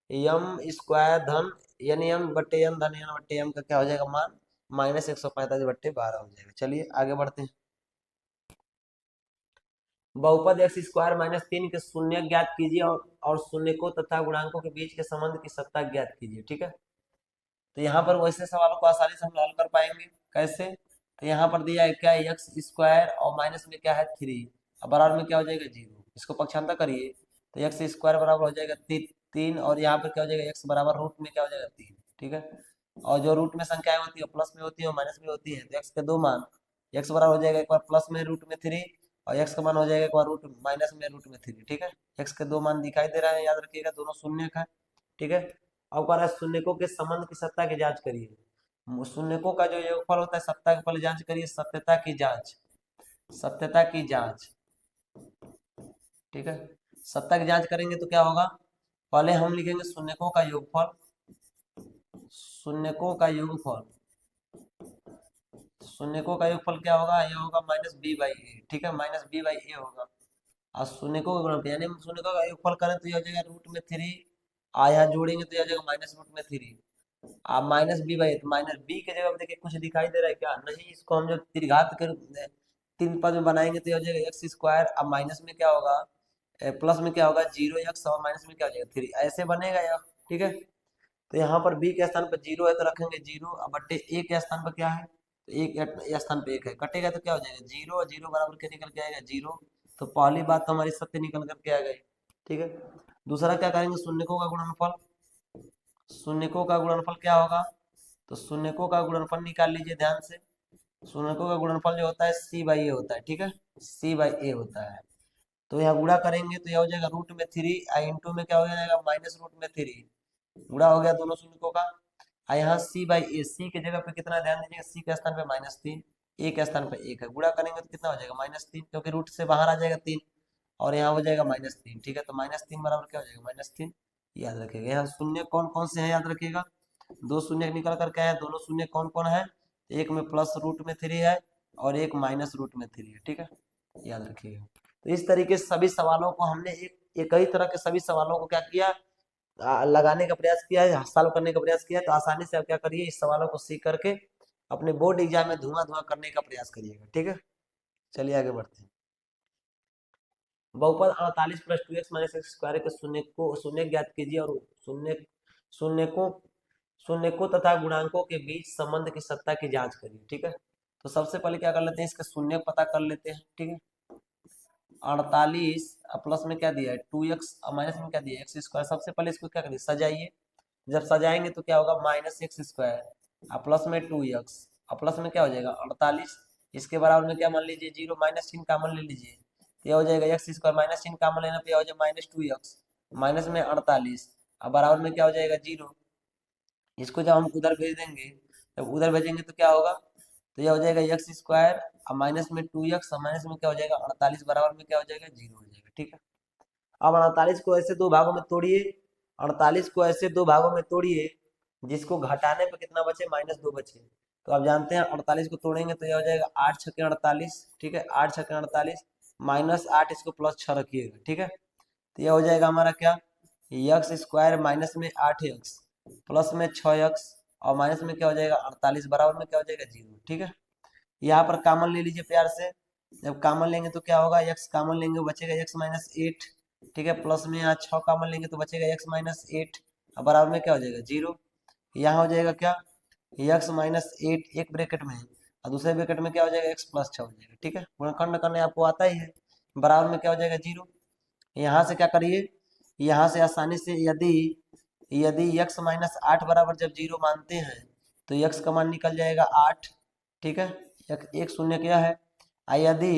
यम स्क्वायर धन यानी यम बट्टे यम धन यम बट्टे यम का क्या हो जाएगा मान, -145 बट्टे 12 हो जाएगा। चलिए आगे बढ़ते हैं। बहुपद x² - 3 के शून्य ज्ञात कीजिए और शून्यकों तथा गुणांकों के बीच के संबंध की सत्ता ज्ञात कीजिए, ठीक है। तो यहाँ पर वैसे सवालों को आसानी से हम हल कर पाएंगे, कैसे, तो यहाँ पर दिया है क्या, x² और माइनस में क्या है 3 और बराबर में क्या हो जाएगा 0। इसको पक्षांतर करिए तो x² बराबर हो जाएगा 3 और यहाँ पर क्या हो जाएगा, x बराबर रूट में क्या हो जाएगा 3, ठीक है। और जो रूट में संख्याएं होती है प्लस में होती है और माइनस में होती है, तो x के दो मान, x बराबर हो जाएगा एक बार प्लस में √3 और x का मान हो जाएगा एक बार रूट माइनस में √3, ठीक है। x के दो मान दिखाई दे रहा है, याद रखिएगा दोनों शून्य का, ठीक है। अब कह रहा है शून्यकों के संबंध की सत्ता की जांच करिए। शून्यकों का जो योगफल होता है सत्ता के पहले जांच करिए, सत्यता की जांच, सत्यता की जांच, ठीक है। सत्ता की जांच करेंगे तो क्या होगा, पहले हम लिखेंगे शून्यकों का योगफल, शून्यकों का योगफल, शून्यकों का योगफल क्या होगा, ये होगा -b/a, ठीक है, -b/a होगा। और शून्यकों का गुणनफल यानी हम शून्यकों का योगफल करें तो ये हो जाएगा √3, यहाँ जोड़ेंगे तो ये हो जाएगा -√3। आप -b/a, तो -b के जगह पे देखिए कुछ दिखाई दे रहा है क्या, नहीं। इसको हम जब त्रिघात के रूप में 3 पद में बनाएंगे तो ये हो जाएगा x², अब माइनस में क्या होगा, प्लस में क्या होगा 0x और माइनस में क्या हो जाएगा 3, ऐसे बनेगा यह, ठीक है। तो यहाँ पर b के स्थान पर 0 है तो रखेंगे 0, अब बट्टे a के स्थान पर क्या है, तो एक स्थान पे 1 है, कटेगा तो क्या हो जाएगा 0 और 0 बराबर क्या निकल के आएगा 0। तो पहली बात तो हमारी सत्य निकल करके आ गई, ठीक है। दूसरा क्या करेंगे, शून्यकों का गुणनफल, शून्यकों का गुणनफल क्या होगा, तो शून्यकों का गुणनफल निकाल लीजिए ध्यान से। शून्यकों का गुणनफल जो होता है c/a होता है, ठीक है, c/a होता है। तो यहाँ गुणा करेंगे तो यह हो जाएगा √3 इंटू में क्या हो जाएगा -√3, गुणा हो गया दोनों शून्यकों का। यहाँ c/a, c की जगह पे कितना, ध्यान दीजिएगा c के स्थान पे -3, a के स्थान पे 1 है, गुणा करेंगे तो कितना हो जाएगा -3, क्योंकि रूट से बाहर आ जाएगा 3 और यहाँ हो जाएगा -3, ठीक है। तो -3 बराबर क्या हो जाएगा -3, याद रखिएगा। यहाँ शून्य कौन कौन से हैं याद रखिएगा, दो शून्य निकल करके आए, दोनों शून्य कौन कौन है, एक में +√3 है और एक -√3 है, ठीक है, याद रखिएगा। तो इस तरीके से सभी सवालों को हमने एक ही तरह के सभी सवालों को क्या किया, लगाने का प्रयास किया है, सॉल्व करने का प्रयास किया है, तो आसानी से आप क्या करिए, इस सवालों को सीख करके अपने बोर्ड एग्जाम में धुआं धुआं करने का प्रयास करिएगा। ठीक है, चलिए आगे बढ़ते हैं। बहुपद 48 plus 2x minus x square के शून्य ज्ञात कीजिए और शून्य शून्य को शून्य को तथा गुणांकों के बीच संबंध की सत्ता की जांच करिए। ठीक है, तो सबसे पहले क्या कर लेते हैं, इसका शून्य पता कर लेते हैं। ठीक है, 48 प्लस में क्या दिया है 2x और माइनस में क्या दिया है एक्स स्क्वायर। सबसे पहले इसको क्या करिए, सजाइए। जब सजाएंगे तो क्या होगा, माइनस एक्स स्क्वायर और प्लस में 2x और प्लस में क्या हो जाएगा 48। इसके बराबर में क्या मान लीजिए, जीरो, माइनस चिन्ह कॉमन ले लीजिए, तो यह हो जाएगा एक्स स्क्वायर, माइनस चिन्ह कॉमन लेने पे यह हो जाएगा माइनस 2x, माइनस में 48 और बराबर में क्या हो जाएगा जीरो। इसको जब हम उधर भेज देंगे, जब उधर भेजेंगे तो क्या होगा, तो यह हो जाएगा एक्स स्क्वायर और माइनस में 2x और माइनस में क्या हो जाएगा 48 बराबर में क्या हो जाएगा जीरो हो जाएगा। ठीक है, अब 48 को ऐसे दो भागों में तोड़िए, 48 को ऐसे दो भागों में तोड़िए जिसको घटाने पे कितना बचे, -2 बचे। तो आप जानते हैं 48 को तोड़ेंगे तो यह हो जाएगा 8 छके 48। ठीक है, 8 छके 48 -8, इसको +6 रखिएगा। ठीक है, तो यह हो जाएगा हमारा क्या, एक्स स्क्वायर माइनस में 8x प्लस में 6x और माइनस में क्या हो जाएगा 48 बराबर में क्या हो जाएगा जीरो। ठीक है, यहाँ पर कॉमन ले लीजिए प्यार से। जब कॉमन लेंगे तो क्या होगा, x कॉमन लेंगे बचेगा x-8। ठीक है, प्लस में यहाँ 6 कॉमन लेंगे तो बचेगा x-8 और बराबर में क्या हो जाएगा जीरो। यहाँ हो जाएगा क्या, x-8 एक ब्रैकेट में और दूसरे ब्रैकेट में क्या हो जाएगा x+6 हो जाएगा। ठीक है, गुणनखंड करने आपको आता ही है, बराबर में क्या हो जाएगा जीरो। यहाँ से क्या करिए, यहाँ से आसानी से यदि यदि x-8 बराबर जब जीरो मानते हैं तो x का मान निकल जाएगा 8। ठीक है, एक शून्य क्या है, यदि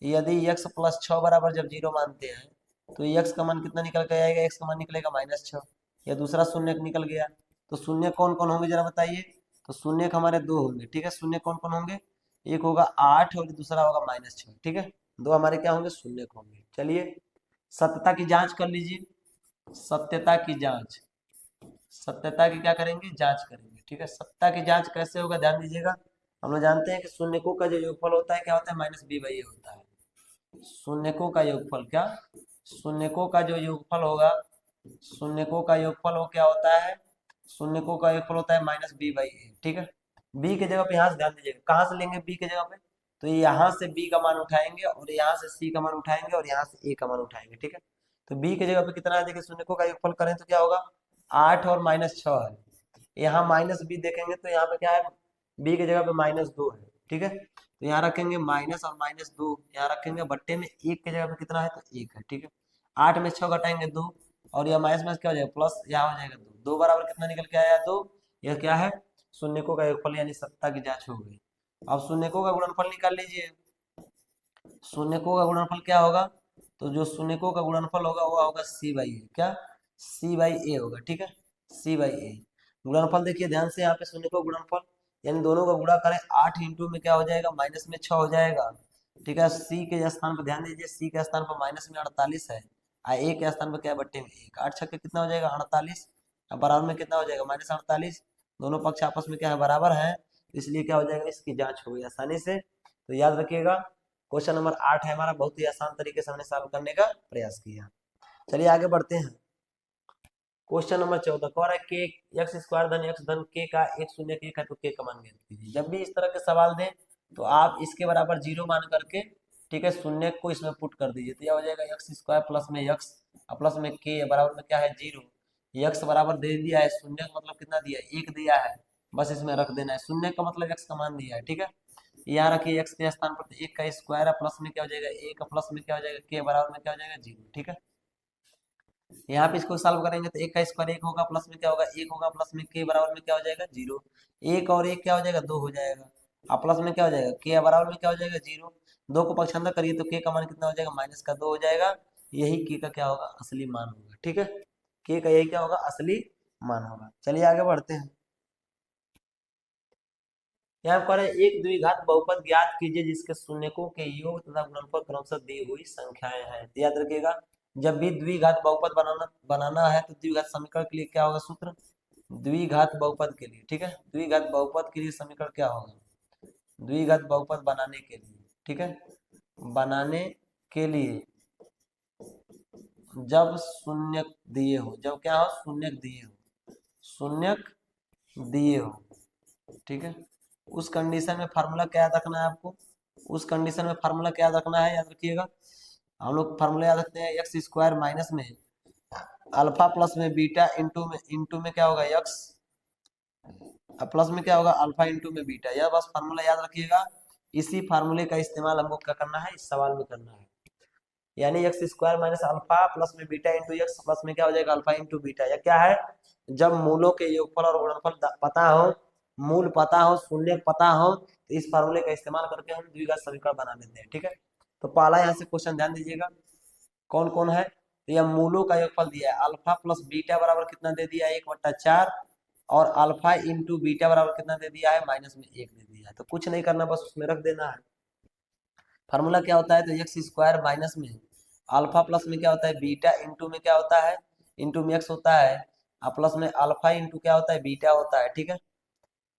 यदि x+6 बराबर जब जीरो मानते हैं तो x का मान कितना निकल के आएगा, x का मान निकलेगा -6। यह दूसरा शून्य निकल गया। तो शून्य कौन कौन होंगे जरा बताइए, तो शून्य हमारे दो होंगे। ठीक है, शून्य कौन कौन होंगे, एक होगा 8 और दूसरा होगा -6। ठीक है, दो हमारे क्या होंगे, शून्य होंगे। चलिए सत्यता की जांच कर लीजिए, सत्यता की जांच, सत्यता की क्या करेंगे, जांच करेंगे। ठीक है, सत्यता की जांच कैसे होगा, ध्यान दीजिएगा। हम लोग जानते हैं कि शून्यकों का जो योगफल होता है क्या होता है, -b/a होता है। शून्यकों का योगफल क्या, शून्यकों का जो योगफल होगा, शून्यकों का योगफल वो क्या होता है, शून्यकों का योगफल होता है -b/a। ठीक है, b की जगह पे यहाँ से ध्यान दीजिएगा, कहाँ से लेंगे b की जगह पे, तो यहाँ से b का मान उठाएंगे और यहाँ से c का मान उठाएंगे और यहाँ से a का मान उठाएंगे। ठीक है, तो b की जगह पे कितना है, देखिए शून्यकों का योगफल करें तो क्या होगा, 8 और -6 है। यहाँ -b देखेंगे तो यहाँ पे क्या है, b की जगह पे -2 है। ठीक है, तो यहाँ रखेंगे माइनस और -2, यहाँ रखेंगे बट्टे में एक की जगह पे कितना है, तो एक है। ठीक है, 8 में 6 घटाएंगे 2 और यह माइनस में क्या हो जाएगा प्लस, यहाँ हो जाएगा 2, 2 बराबर कितना निकल के आया 2। यह क्या है, शून्यकों का योगफल यानी सत्ता की जांच हो गई। अब शून्यकों का गुणनफल निकाल लीजिए। शून्यकों का गुणनफल क्या होगा, तो जो शून्यकों का गुणनफल होगा वो होगा c/a। क्या, c/a होगा। ठीक है, c/a गुणनफल देखिए ध्यान से, यहाँ पे शून्यकों गुणनफल यानी दोनों का गुणा करें 8 इंटू में क्या हो जाएगा, माइनस में 6 हो जाएगा। ठीक है, सी के स्थान पर ध्यान दीजिए, सी के स्थान पर माइनस में 48 है और ए के स्थान पर क्या है, बट्टे में 1। 8 छक्के कितना हो जाएगा 48 और बराबर में कितना हो जाएगा -48। दोनों पक्ष आपस में क्या है, बराबर है, इसलिए क्या हो जाएगा, इसकी जांच हो गई आसानी से। तो याद रखिएगा क्वेश्चन नंबर 8 है हमारा, बहुत ही आसान तरीके से हमने सॉल्व करने का प्रयास किया। चलिए आगे बढ़ते हैं। क्वेश्चन नंबर 14 कह रहा है के एक्स स्क्वायर धन एक्स धन के का एक शून्य के है तो के का मान ज्ञात कीजिए। जब भी इस तरह के सवाल दें तो आप इसके बराबर जीरो मान करके, ठीक है, शून्य को इसमें पुट कर दीजिए तो यह हो जाएगा एक्स स्क्वायर प्लस में एक्स प्लस में के बराबर में क्या है जीरो। एक्स बराबर दे दिया है, शून्य का मतलब कितना दिया है, एक दिया है, बस इसमें रख देना है। शून्य का मतलब एक्स का मान दिया है। ठीक है, यहाँ रखिए एक्स के स्थान पर एक का स्क्वायर है, प्लस में क्या हो जाएगा एक, प्लस में क्या हो जाएगा के बराबर में क्या हो जाएगा जीरो। ठीक है, यहाँ पे इसको सॉल्व करेंगे तो एक का स्क्वायर एक होगा, प्लस में क्या होगा एक होगा, प्लस में के बराबर में क्या हो जाएगा जीरो। एक और एक क्या हो जाएगा, दो हो जाएगा और प्लस में क्या हो जाएगा के बराबर में क्या हो जाएगा जीरो। दो को पक्षांतर करिए तो के का मान कितना हो जाएगा, -2 हो जाएगा। यही के का क्या होगा, असली मान होगा। ठीक है, के का यही क्या होगा, असली मान होगा। चलिए आगे बढ़ते हैं। यहाँ पर एक द्विघात बहुपद ज्ञात कीजिए जिसके शून्यकों के योग तथा गुणनफल क्रमशः दी हुई संख्याएं हैं। तो याद रखिएगा जब भी द्विघात बहुपद बनाना बनाना है तो द्विघात समीकरण के लिए क्या होगा सूत्र, द्विघात बहुपद के लिए। ठीक है, द्विघात बहुपद के लिए समीकरण क्या होगा, द्विघात बहुपद बनाने के लिए, ठीक है, बनाने के लिए जब शून्य दिए हो, जब क्या हो, शून्य दिए हो, शून्य दिए हो, ठीक है। उस कंडीशन में फार्मूला क्या याद रखना है आपको, उस कंडीशन में फार्मूला क्या याद रखना है, याद रखिएगा। हम लोग फार्मूला याद रखते हैं एक्स स्क्वायर माइनस में अल्फा प्लस में बीटा इंटू में क्या होगा एक्स, प्लस में क्या होगा अल्फा इंटू में बीटा। यह बस फार्मूला याद रखिएगा। इसी फार्मूले का इस्तेमाल हमको क्या करना है, इस सवाल में करना है। यानी x square minus alpha plus में बीटा इंटू एक्स प्लस में क्या हो जाएगा अल्फा इंटू बीटा। यह क्या है, जब मूलों के योगफल और गुणनफल पता हो, मूल पता हो, शून्य पता हो, तो इस फार्मूले का इस्तेमाल करके हम द्विघात समीकरण बना लेते हैं, ठीक है। तो पहला यहाँ से क्वेश्चन ध्यान दीजिएगा, कौन कौन है। तो यह मूलों का योगफल दिया है, अल्फा प्लस बीटा बराबर कितना दे दिया है 1/4, और अल्फा इंटू बीटा बराबर कितना दे दिया है -1 दे दिया है। तो कुछ नहीं करना, बस उसमें रख देना है। फार्मूला क्या होता है, तो एक्स स्क्वायर माइनस में अल्फा प्लस में क्या होता है बीटा इंटू में क्या होता है, इंटू में एक्स होता है, और प्लस में अल्फा इंटू क्या होता है बीटा होता है, ठीक है।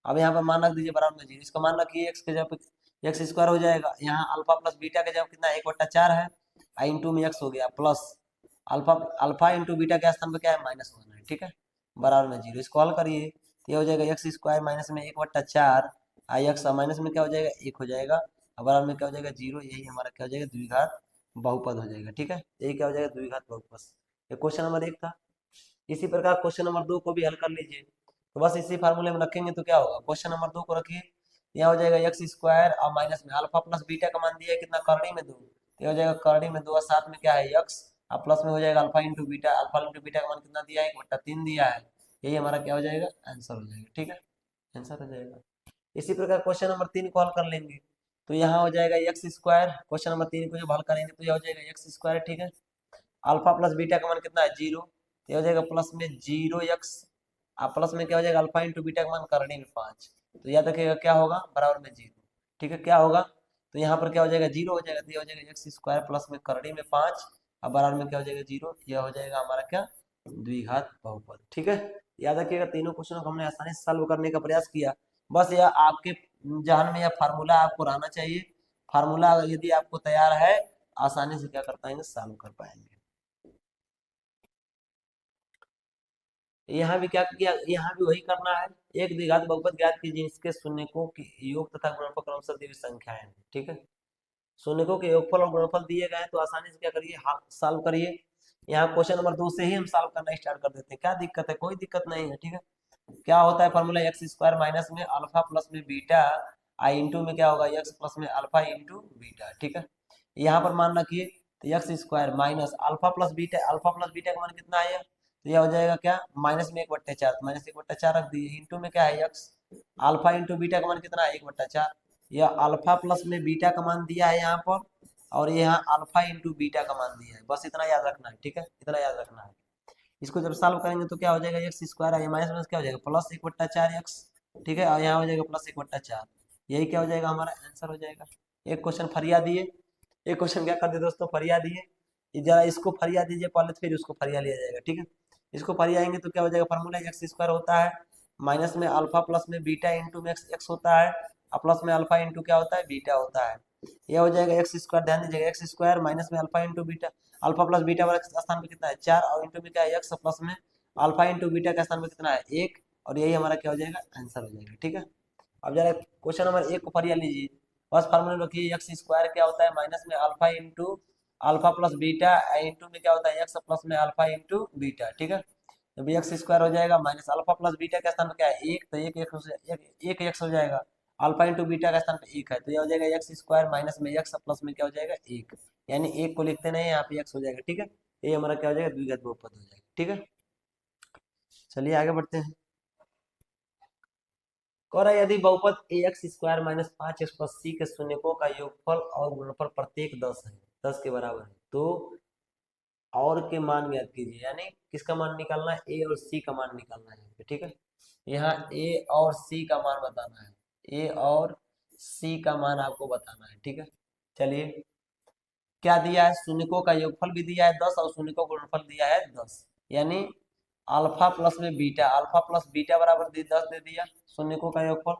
अब यहाँ पर मान रख दीजिए बराबर में 0, इसका मान रखिए एक्स के जब एक्स स्क्वायर हो जाएगा, यहाँ अल्फा प्लस बीटा के जब कितना 1/4 है, इंटू में एक्स हो गया, plus alpha alpha into beta के स्थान पे क्या है -1 है, ठीक है, बराबर में 0। इसको हल करिए तो ये हो जाएगा एक्स स्क्वायर माइनस में 1/4 आई एक्स माइनस में क्या हो जाएगा 1 हो जाएगा, और बराबर में क्या हो जाएगा 0। यही हमारा क्या हो जाएगा द्विघात बहुपद हो जाएगा, ठीक है। यही क्या हो जाएगा द्विघात बहुपद। ये क्वेश्चन नंबर 1 था। इसी प्रकार क्वेश्चन नंबर 2 को भी हल कर लीजिए। तो बस इसी फार्मूले में रखेंगे तो क्या होगा, क्वेश्चन नंबर 2 को रखिए, यहाँ हो जाएगा एक्स स्क्वायर और माइनस में अल्फा प्लस बीटा का मान दिया है कितना करड़ी में 2, तो ये हो जाएगा करड़ी में 2 और साथ में क्या है एक्स, और प्लस में हो जाएगा alpha into beta, alpha into beta का मान कितना दिया है 1/3 दिया है। यही हमारा क्या हो जाएगा आंसर हो जाएगा, ठीक है, आंसर हो जाएगा। इसी प्रकार क्वेश्चन नंबर 3 को हल कर लेंगे। तो यहाँ हो जाएगा एक्स स्क्वायर, क्वेश्चन नंबर 3 को जब हल करेंगे तो यह हो जाएगा एक्स स्क्वायर, ठीक है। अल्फा प्लस बीटा का मान कितना है 0, तो हो जाएगा प्लस में 0x, और प्लस में क्या हो जाएगा अल्फा इंटू बीटा का मान करड़ी में 5। तो याद रखिएगा क्या होगा बराबर में 0, ठीक है। क्या होगा, तो यहाँ पर क्या हो जाएगा 0 हो जाएगा, तो ये हो जाएगा एक्स स्क्वायर प्लस में करड़ी में 5, और बराबर में क्या हो जाएगा 0। यह हो जाएगा हमारा क्या द्विघात बहुपद, ठीक है। याद रखिएगा तीनों क्वेश्चन को हमने आसानी से सॉल्व करने का प्रयास किया। बस यह आपके जहन में यह फार्मूला आपको रहना चाहिए। फार्मूला यदि आपको तैयार है, आसानी से क्या कर पाएंगे सॉल्व कर पाएंगे। यहाँ भी क्या किया, यहाँ भी वही करना है। एक द्विघात बहुपद ज्ञात कीजिए जिसके शून्यकों के योग तथा गुणनफल क्रमशः दी हुई संख्याएं हैं, ठीक है। शून्यकों के योगफल और गुणनफल दिए गए हैं, तो आसानी से क्या करिए सॉल्व करिए। यहाँ क्वेश्चन नंबर 2 से ही हम सॉल्व करना स्टार्ट कर देते हैं। क्या दिक्कत है, कोई दिक्कत नहीं है, ठीक है। क्या होता है फॉर्मूला एक्स स्क्वायर माइनस में अल्फा प्लस में बीटा आई इंटू में क्या होगा एक्स प्लस में अल्फा इंटू बीटा, ठीक है। यहाँ पर मान रखिए तो x square minus alpha plus beta का मान कितना है, तो यह हो जाएगा क्या -1/4, -1/4 रख दिए, इंटू में क्या है एक्स, अल्फा इंटू बीटा का मान कितना है 1/4। यह अल्फा प्लस में बीटा का मान दिया है यहाँ पर, और यहाँ अल्फा इंटू बीटा का मान दिया है, बस इतना याद रखना है, ठीक है, इतना याद रखना है। इसको जब सॉल्व करेंगे तो क्या हो जाएगा एक्स स्क्वायर है माइनस माइनस क्या हो जाएगा +1/4x, ठीक है, और यहाँ हो जाएगा +1/4। यही क्या हो जाएगा हमारा आंसर हो जाएगा। एक क्वेश्चन फरिया दिए, एक क्वेश्चन क्या कर दिए दोस्तों फरिया दिए, जरा इसको फरिया दीजिए पहले, फिर उसको फरिया लिया जाएगा, ठीक है। इसको फरियाएंगे तो क्या हो जाएगा फॉर्मूला एक्स स्क्वायर होता है माइनस में अल्फा प्लस में बीटा इंटू में एक्स होता है, और प्लस में अल्फा इंटू क्या होता है बीटा होता है। यह हो जाएगा एक्स स्क्वायर, ध्यान दीजिएगा एक्स स्क्वायर माइनस में alpha into beta, alpha plus beta वाले स्थान पे कितना है 4, और इंटू में क्या है एक्स, प्लस में अल्फा इंटू बीटा का स्थान पे कितना है 1, और यही हमारा क्या हो जाएगा आंसर हो जाएगा, ठीक है। अब जरा क्वेश्चन नंबर 1 को फरिया लीजिए। बस फार्मूला रखिए एक्स स्क्वायर क्या होता है माइनस में alpha into alpha plus beta into में क्या होता है एक्स प्लस में अल्फा इंटू बीटा, ठीक है। तो एक्स स्क्वायर हो जाएगा माइनस अल्फा प्लस बीटा का स्थान पे क्या है 1, तो एक एक्स हो जाएगा, अल्फा इंटू बीटा का स्थान पे 1 है, तो यह हो जाएगा एक्स स्क्वायर माइनस में एक्स प्लस में क्या हो जाएगा 1, यानी 1 को लिखते नहीं यहाँ पे एक्स हो जाएगा, ठीक है। ये हमारा क्या हो जाएगा द्विघात बहुपद हो जाएगा, ठीक है। चलिए आगे बढ़ते हैं। कह रहा है यदि बहुपद a x square minus 5x plus c के शून्यकों का योगफल और गुणनफल प्रत्येक 10 है, 10 के बराबर है, तो और के मान ज्ञात कीजिए। यानी किसका मान निकालना है, ए और सी का मान निकालना है, ठीक है। यहाँ ए और सी का मान बताना है, ए और सी का मान आपको बताना है, ठीक है। चलिए क्या दिया है, शून्यकों का योगफल भी दिया है 10 और शून्यकों का गुणनफल दिया है 10, यानी अल्फा प्लस बीटा बराबर 10 दे दिया शून्यकों का योगफल,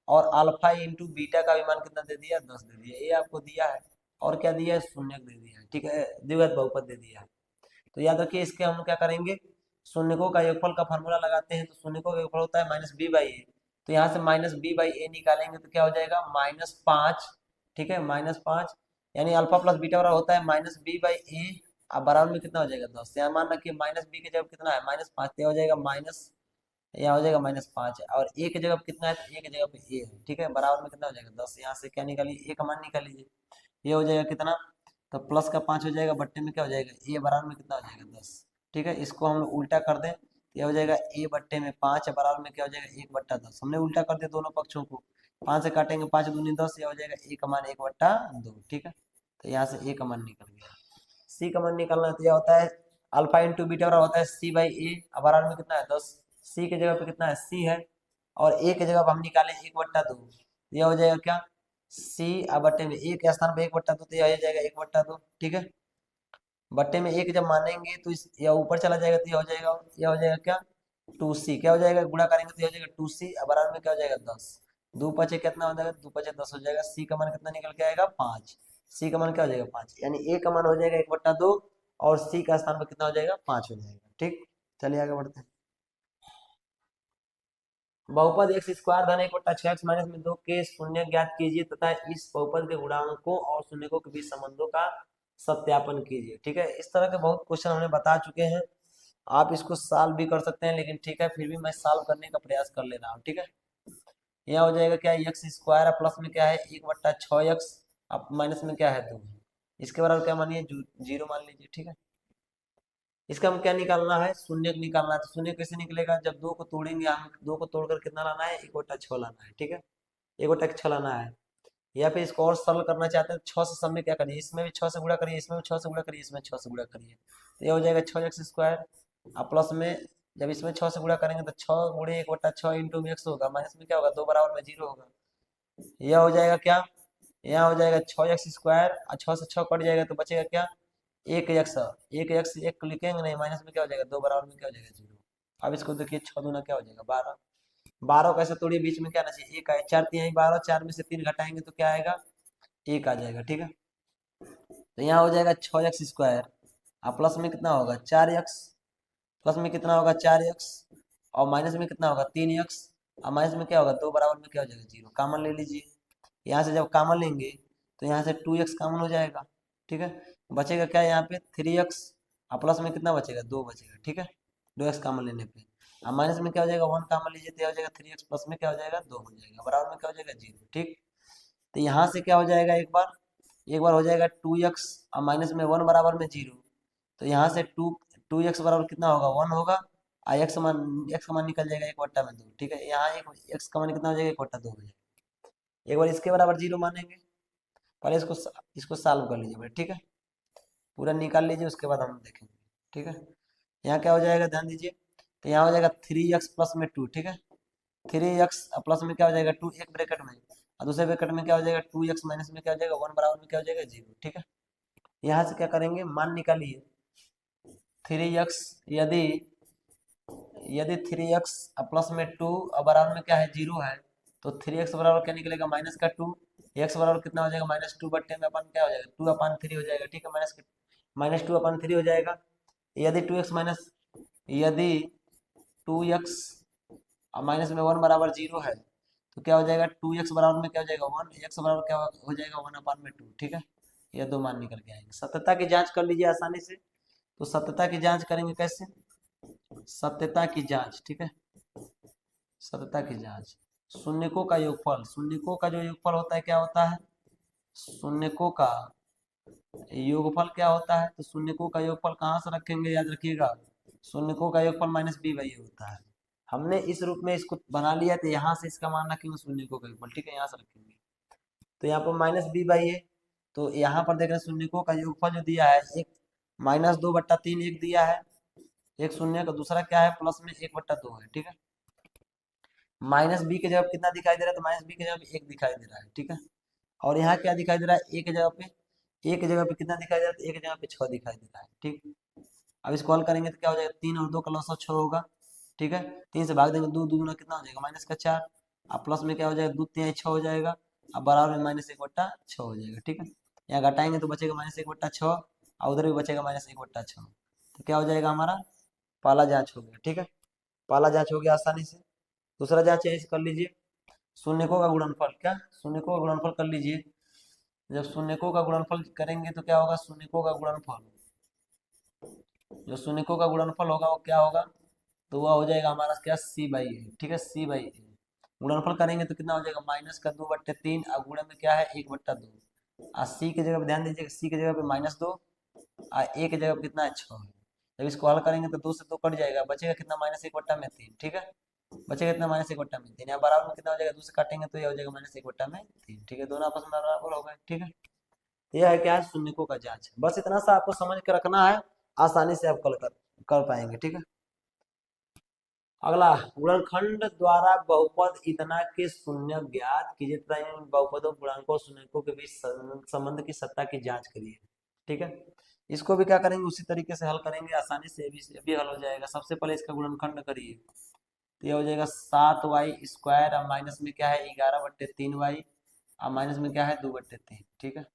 और अल्फा इंटू बीटा का भी मान कितना दे दिया 10 दे दिया, ये आपको दिया है। और क्या दिया है शून्य दे दिया है, ठीक है, द्विघात बहुपद दे दिया है। तो याद रखिए इसके हम क्या करेंगे, शून्यकों का योगफल का फॉर्मूला लगाते हैं, तो शून्यकों का योगफल होता है -b/a। तो यहाँ से -b/a निकालेंगे तो क्या हो जाएगा, -5। ठीक है, -5, यानी अल्फा प्लस बीटा बराबर होता है -b/a। अब बराबर में कितना हो जाएगा, 10। यहाँ मान रखिए -b की जगह कितना है, -5, तो हो जाएगा माइनस, यहाँ हो जाएगा -5, और ए की जगह पे कितना है, तो ए की जगह पे ए है। ठीक है, बराबर में कितना हो जाएगा, 10। यहाँ से क्या निकालिए, ए का मान निकाल लीजिए, ये हो जाएगा कितना, तो प्लस का 5 हो जाएगा, बट्टे में क्या हो जाएगा, ए बराबर में कितना हो जाएगा, 10। ठीक है, इसको हम उल्टा कर दें, ये हो जाएगा ए बट्टे में 5 बराबर में क्या हो जाएगा, 1/10। हमने उल्टा कर दिया दोनों पक्षों को, 5 से काटेंगे 5 दूनी 10, ये हो जाएगा ए का मान 1/2। ठीक है, तो यहाँ से ए का मान निकल गया। सी का मान निकालना है तो यह होता है अल्फा इंटू बीटा बराबर होता है c/a, अब बराबर में कितना है, 10। सी की जगह पे कितना है, सी है, और ए की जगह पे हम निकालें 1/2, यह हो जाएगा क्या, सी बट्टे में ए के स्थान पे 1/2, तो यह हो जाएगा 1/2। ठीक है, बट्टे में एक जब मानेंगे तो इस यह ऊपर चला जाएगा, तो यह हो जाएगा क्या, 2c। क्या हो जाएगा, गुणा करेंगे तो यह हो जाएगा 2c, अब बराबर में क्या हो जाएगा, 10। 2 पचे कितना हो जाएगा, 2 पचे 10 हो जाएगा। सी का मान कितना निकल के आएगा, 5। सी का मान क्या हो जाएगा, 5, यानी ए का मान हो जाएगा 1/2, और सी का स्थान पर कितना हो जाएगा, 5 हो जाएगा। ठीक, चलिए आगे बढ़ते हैं। बहुपद x² धन 1/6x माइनस में 2 के शून्य ज्ञात कीजिए तथा इस बहुपद के गुणांकों और शून्यकों के बीच संबंधों का सत्यापन कीजिए। ठीक है, इस तरह के बहुत क्वेश्चन हमने बता चुके हैं, आप इसको सॉल्व भी कर सकते हैं, लेकिन ठीक है फिर भी मैं सॉल्व करने का प्रयास कर ले रहा हूँ। ठीक है, यह हो जाएगा क्या, x² प्लस में क्या है 1/6x, अब माइनस में क्या है 2, इसके बराबर क्या मानिए, 0 मान लीजिए। ठीक है, इसका हम क्या निकालना है, शून्य निकालना है। तो शून्य कैसे निकलेगा, जब 2 को तोड़ेंगे, हम 2 को तोड़कर कितना लाना है, 1/6 लाना है। ठीक है, 1/6 लाना है, या फिर इसको और सरल करना चाहते हैं तो 6 से सब में क्या करिए, इसमें भी 6 से गुणा करिए, इसमें भी 6 से गुणा करिए, इसमें 6 से गुणा करिए, तो ये हो जाएगा 6x²। अब प्लस में जब इसमें 6 से गुणा करेंगे तो 6 गुणे 1/6 इंटू में x होगा, माइनस में क्या होगा, 2 बराबर में 0 होगा। यह हो जाएगा क्या, यहाँ हो जाएगा 6x², और 6 से 6 कट जाएगा तो बचेगा क्या, 1x। 1x 1 लिखेंगे नहीं, माइनस में क्या हो जाएगा, 2 बराबर में क्या हो जाएगा, 0। अब इसको देखिए, 6 दूना क्या हो जाएगा, 12। 12 कैसे तोड़िए, बीच में क्या आना चाहिए, 1 आए, 4 3 12, 4 में से 3 घटाएंगे तो क्या आएगा, 1 आ जाएगा। ठीक है, तो यहाँ हो जाएगा 6x², और प्लस में कितना होगा, 4x, प्लस में कितना होगा, 4x, और माइनस में कितना होगा, 3x, और माइनस में क्या होगा, 2 बराबर में क्या हो जाएगा, 0। कॉमन ले लीजिए, यहाँ से जब कॉमन लेंगे तो यहाँ से 2x कॉमन हो जाएगा। ठीक है, बचेगा क्या, यहाँ पे 3x, और प्लस में कितना बचेगा, 2 बचेगा। ठीक है, 2x कॉमन लेने पे, और माइनस में क्या हो जाएगा, 1 कॉमन लीजिए तो हो जाएगा 3x, प्लस में क्या हो जाएगा, 2 हो जाएगा, बराबर में क्या हो जाएगा, 0। ठीक, तो यहाँ से क्या हो जाएगा, एक बार हो जाएगा 2x, और माइनस में 1 बराबर में 0, तो यहाँ से 2x बराबर कितना होगा, 1 होगा, और x का मान निकल जाएगा 1/2। ठीक है, यहाँ एक x का मान कितना हो जाएगा, 1/2 हो जाएगा। एक बार इसके बराबर 0 मानेंगे, पहले इसको सॉल्व कर लीजिए भाई। ठीक है, पूरा निकाल लीजिए, उसके बाद हम देखेंगे। ठीक है, यहाँ क्या हो जाएगा, ध्यान दीजिए, तो यहाँ हो जाएगा 3x प्लस में 2। ठीक है, 3x प्लस में क्या हो जाएगा, 2 एक ब्रैकेट में, और दूसरे ब्रैकेट में क्या हो जाएगा, 2x माइनस में क्या हो जाएगा, 1 बराबर में क्या हो जाएगा, 0। ठीक है, यहाँ से क्या करेंगे, मान निकालिए, 3x, यदि यदि 3x प्लस में 2 और बराबर में क्या है, 0 है, तो 3x बराबर क्या निकलेगा, -2, x बराबर कितना हो जाएगा, -2 बट्टे में अपन क्या हो जाएगा, 2/3 हो जाएगा। ठीक है, -2/3 हो जाएगा। यदि 2x माइनस, यदि 2x और माइनस में 1 बराबर 0 है, तो क्या हो जाएगा, 2x बराबर में क्या हो जाएगा, 1, x बराबर क्या हो जाएगा, 1/2। ठीक है, ये दो मान निकल के आएंगे। सत्यता की जांच कर लीजिए आसानी से, तो सत्यता की जांच करेंगे कैसे, सत्यता की जांच। ठीक है, सत्यता की जांच, शून्यकों का योगफल, शून्यकों का जो योगफल होता है क्या होता है, शून्यकों का योगफल क्या होता है, तो शून्यकों का योगफल कहाँ से रखेंगे, याद रखिएगा, शून्यकों का योगफल -b/a होता है। हमने इस रूप में इसको बना लिया, तो यहाँ से इसका मान रखेंगे शून्यकों का योगफल। ठीक है, यहाँ से रखेंगे, तो यहाँ पर -b/a, तो यहाँ पर देख रहे हैं शून्यकों का योगफल जो दिया है, एक -2/3 एक दिया है, एक शून्य का, दूसरा क्या है, प्लस में 1/2 है। ठीक है, -b के जगह कितना दिखाई दे रहा है, तो -b के जगह 1 दिखाई दे रहा है। ठीक है, और यहाँ क्या दिखाई दे रहा है, एक जगह पे, एक जगह पे कितना दिखाई दे रहा है, तो एक जगह पे 6 दिखाई दे रहा है। ठीक, अब इसको हल करेंगे तो क्या हो जाएगा, 3 और 2 का लॉस 6 होगा। ठीक है, 3 से भाग देंगे, 2 दूना कितना हो जाएगा, -4, अब प्लस में क्या हो जाएगा, 2 3 6 हो जाएगा, अब बराबर में -1/6 हो जाएगा। ठीक है, यहाँ घटाएंगे तो बचेगा -1/6, और उधर भी बचेगा -1/6। तो क्या हो जाएगा हमारा, पहला जांच हो गया, ठीक है, पहला जांच हो गया आसानी से। दूसरा जांच ऐसे कर लीजिए, शून्यकों का गुणनफल, क्या शून्यकों का गुणनफल कर लीजिए। जब शून्यकों का गुणनफल करेंगे तो क्या होगा, शून्यकों का गुणनफल, जो शून्यकों का गुणनफल होगा वो क्या होगा, तो वह हो जाएगा हमारा क्या, सी बाई ए, ठीक है, सी बाई ए। गुणनफल करेंगे तो कितना हो जाएगा, माइनस का 2/3 और गुणा में क्या है 1/2। और सी की जगह पे ध्यान दीजिए, सी की जगह पे -2 और ए की जगह पे कितना है 6 है। जब इसको हल करेंगे तो 2 से 2 कट जाएगा, बचेगा कितना, -1/3, ठीक है, बचेगा कितना, -1/3। यहाँ बराबर में कितना हो जाएगा, 2 से काटेंगे तो ये हो जाएगा -1/3, ठीक है, दोनों आपस में बराबर हो गए, ठीक है। यह है क्या है, शून्यकों का जांच। बस इतना सा आपको समझ के रखना है, आसानी से आप कर पाएंगे, ठीक है। अगला, गुणनखंड द्वारा बहुपद इतना के शून्य ज्ञात कीजिए तथा इन बहुपदों गुणांकों शून्यकों के बीच संबंध की सत्ता की जांच करिए, ठीक है। इसको भी क्या करेंगे, उसी तरीके से हल करेंगे, आसानी से भी हल हो जाएगा। सबसे पहले इसका गुणनखंड करिए, तो यह हो जाएगा 7y² और माइनस में क्या है 11/3y और माइनस में क्या है 2/3, ठीक है।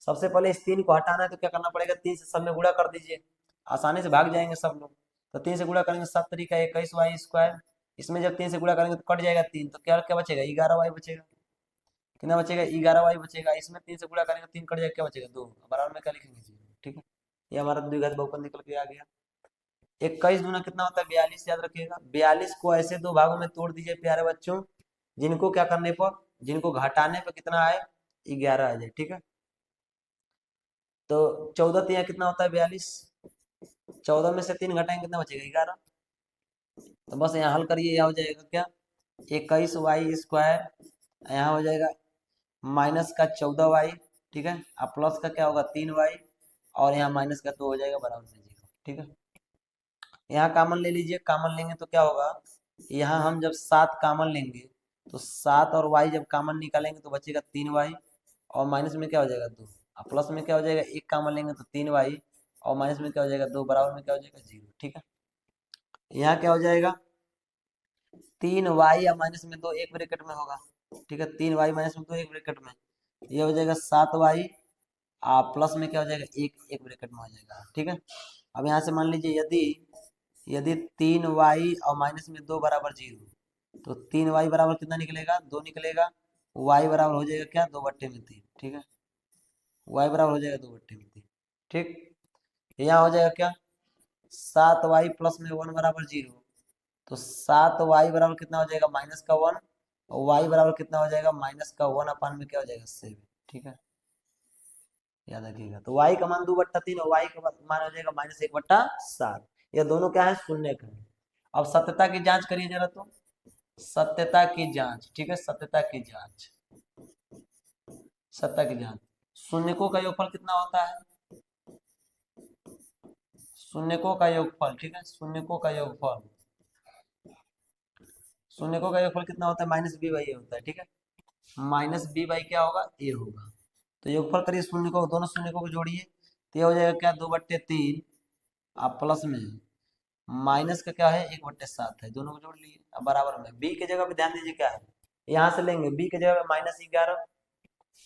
सबसे पहले इस 3 को हटाना है तो क्या करना पड़ेगा, 3 से सब में गुणा कर दीजिए, आसानी से भाग जाएंगे सब लोग। तो 3 से गुणा करेंगे 7 तरीका 21y², इसमें जब 3 से गुणा करेंगे तो कट जाएगा 3, तो क्या क्या बचेगा, 11y बचेगा। कितना बचेगा, 11y बचेगा। इसमें 3 से गुणा करेंगे 3 कट जाएगा, क्या बचेगा 2, बराबर में क्या लिखेंगे 0, ठीक है। ये हमारा द्विघात बहुपद निकल के आ गया। 21 दूना कितना होता है 42, याद रखिएगा। 42 को ऐसे दो भागों में तोड़ दीजिए प्यारे बच्चों, जिनको क्या करने पर, जिनको घटाने पर कितना आए, 11 आ जाए, ठीक है। तो 14 यहाँ कितना होता है 42, 14 में से 3 घटाएंगे कितना बचेगा 11। तो बस यहाँ हल करिए, यह हो जाएगा क्या, 21y², यहाँ हो जाएगा माइनस का 14y, ठीक है, और प्लस का क्या होगा 3y, और यहाँ माइनस का तो हो जाएगा बराबर में 0, ठीक है। यहाँ कामन ले लीजिए, कामन लेंगे तो क्या होगा, यहाँ हम जब 7 कामन लेंगे तो 7 और y जब कामन निकालेंगे तो बचेगा 3y, और माइनस में क्या हो जाएगा 2, और प्लस में क्या हो जाएगा, 1 कामन लेंगे तो 3y, और माइनस में क्या हो जाएगा 2, बराबर में क्या हो जाएगा 0, ठीक है। यहाँ क्या हो जाएगा, 3y और माइनस में 2 एक ब्रैकेट में होगा, ठीक है, 3y माइनस में 2 एक ब्रैकेट में, ये हो जाएगा 7y, और प्लस में क्या हो जाएगा 1 एक ब्रैकेट में हो जाएगा, ठीक है। अब यहाँ से मान लीजिए, यदि यदि 3y और माइनस में 2 बराबर 0, तो 3y बराबर कितना निकलेगा, 2 निकलेगा। y बराबर हो जाएगा क्या, 2/3, ठीक है, y बराबर हो जाएगा 2/3, ठीक। यहाँ हो जाएगा क्या, 7y प्लस में 1 बराबर 0, तो 7y बराबर कितना हो जाएगा, -1, और y बराबर कितना हो जाएगा, -1 अपान में क्या हो जाएगा 7, ठीक है, याद रखिएगा। तो y का मान 2/3 और y का मान हो जाएगा -1/7। ये दोनों क्या है, शून्य का है। अब सत्यता की जांच करिए जरा, तो सत्यता की जांच, ठीक है, सत्यता की जांच, सत्ता की जांच। शून्यकों का योगफल कितना होता है, शून्यकों का योगफल, ठीक है, शून्यकों का योगफल, शून्यकों का योगफल कितना होता है, -b/a होता है, ठीक है, -b/ क्या होगा, a होगा। तो योगफल करिए शून्य को, दोनों शून्य को जोड़िए, तो ये हो जाएगा क्या, 2/3, आप प्लस में माइनस का क्या है 1/7 है, दोनों को जोड़ लिए। अब बराबर में b की जगह पे ध्यान दीजिए क्या है, यहाँ से लेंगे b की जगह पे -11,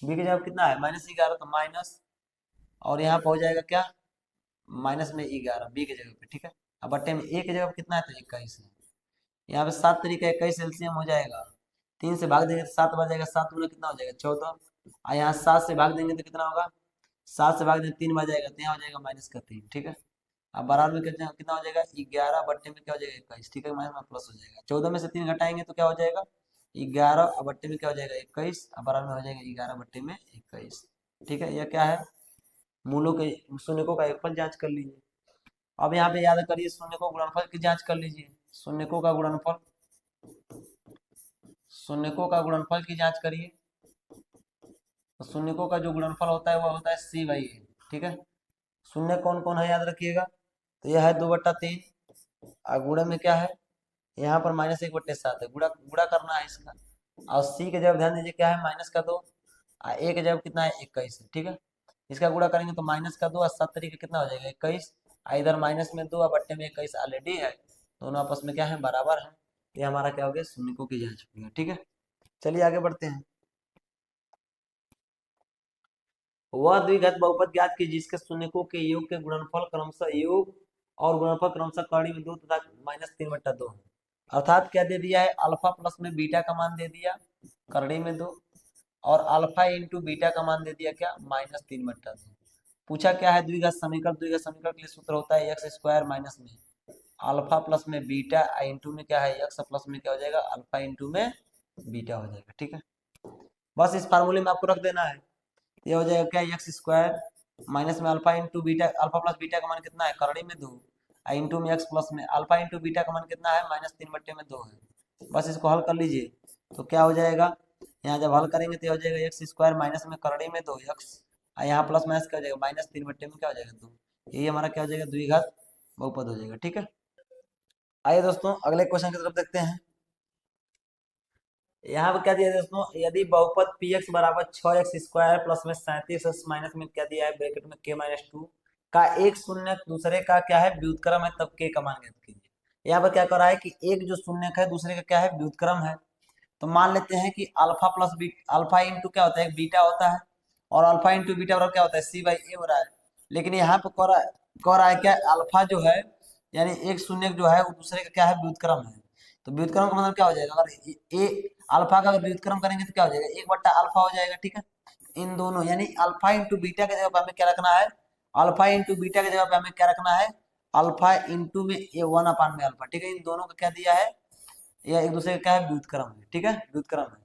b की जगह पे कितना है -11, तो माइनस, और यहाँ पे हो जाएगा क्या, माइनस में 11 b की जगह पे, ठीक है। अब बट्टे में a की जगह पे कितना है, तो 21 है। यहाँ पे 7 तरीका 21 एलसीएम हो जाएगा, 3 से भाग देंगे तो 7 बच जाएगा, 7 गुना कितना हो जाएगा 14, और यहाँ 7 से भाग देंगे तो कितना होगा, 7 से भाग देंगे 3 बच जाएगा, तो यहाँ हो जाएगा -3, ठीक है। अब बराबर में कितना कितना हो जाएगा, 11 बट्टे में क्या हो जाएगा 21, ठीक है, माइनस में प्लस हो जाएगा। 14 में से 3 घटाएंगे तो क्या हो जाएगा 11, और बट्टे में क्या हो जाएगा 21, और बराबर में हो जाएगा 11 बट्टे में 21, ठीक है। यह क्या है, मूलों के शून्यकों का योगफल जांच कर लीजिए। अब यहाँ पे याद करिए, शून्यकों गुणनफल की जांच कर लीजिए, शून्यकों का गुणनफल, शून्यकों का गुणनफल की जांच करिए। तो शून्यकों का जो गुणनफल होता है वह होता है c/a, ठीक है। शून्य कौन कौन है याद रखिएगा, तो यह है 2/3, और गुणा में क्या है, यहाँ पर -1/7 है, गुणा गुणा करना है इसका। और c के जब ध्यान दीजिए क्या है, -2, और a के जब कितना है 21 है, ठीक है। इसका गुणा करेंगे तो -2 और 7 तरीके कितना हो जाएगा 21, इधर माइनस में 2 और बट्टे में 21 ऑलरेडी है, दोनों आपस में क्या है, बराबर है। ये हमारा क्या हो गया, शून्यकों की जांच हो गया, ठीक है। चलिए आगे बढ़ते हैं। वह द्विघात बहुपद ज्ञात की जिसके शून्यकों के योग के गुणनफल क्रमशः योग और गुणनफल क्रमशः कर्ण में 2 तथा -3/2 है। अर्थात क्या दे दिया है, अल्फा प्लस में बीटा का मान दे दिया करणी में 2, और अल्फा इंटू बीटा का मान दे दिया क्या, -3/2। पूछा क्या है, द्विघात समीकरण। द्विघात समीकरण के लिए सूत्र होता है एक्स स्क्वायर माइनस में अल्फा प्लस में बीटा इंटू में क्या है एक्स प्लस में क्या हो जाएगा अल्फा इंटू में बीटा हो जाएगा। ठीक है, बस इस फार्मूले में आपको रख देना है। ये हो जाएगा क्या, एक्स स्क्वायर माइनस में alpha into beta, alpha plus beta का मान कितना है करणी में 2, इंटू में एक्स प्लस में अल्फा इंटू बीटा का मान कितना है -3/2 है। बस इसको हल कर लीजिए तो क्या हो जाएगा, यहाँ जब हल करेंगे तो हो जाएगा एक्स स्क्वायर माइनस में करणी में 2 एक्स, यहाँ प्लस माइनस क्या हो जाएगा -3/2 में क्या हो जाएगा 2। यही हमारा क्या हो जाएगा, द्विघात बहुपद हो जाएगा। ठीक है, आइए दोस्तों अगले क्वेश्चन की तरफ देखते हैं। यहाँ पर क्या दिया है दोस्तों, यदि बहुपद पी एक्स बराबर 6x² प्लस में 37x माइनस में क्या दिया है ब्रैकेट में k-2 का एक शून्य दूसरे का क्या है व्युत्क्रम है, तब k का मान ज्ञात कीजिए। यहाँ पर क्या कर रहा है कि एक जो शून्य है दूसरे का क्या है व्युत्क्रम है। तो मान लेते हैं कि alpha plus B, alpha into क्या होता है बीटा होता है, और अल्फा इंटू बीटा बराबर क्या होता है c/a हो रहा है। लेकिन यहाँ पे कह रहा है क्या, अल्फा जो है यानी एक शून्य जो है वो दूसरे का क्या है व्युत्क्रम है। तो व्युत्क्रम का मतलब क्या हो जाएगा, अगर ए अल्फा का अगर व्युत्क्रम करेंगे तो क्या हो जाएगा 1/अल्फा हो जाएगा। ठीक है, इन दोनों यानी अल्फा इंटू बीटा की जगह पे हमें क्या रखना है, अल्फा इंटू बीटा की जगह पे हमें क्या रखना है अल्फा इंटू में ए 1 में अल्फा। ठीक है, इन दोनों का क्या दिया है, यह एक दूसरे का क्या है व्युत्क्रम है। ठीक है, व्युत्क्रम है।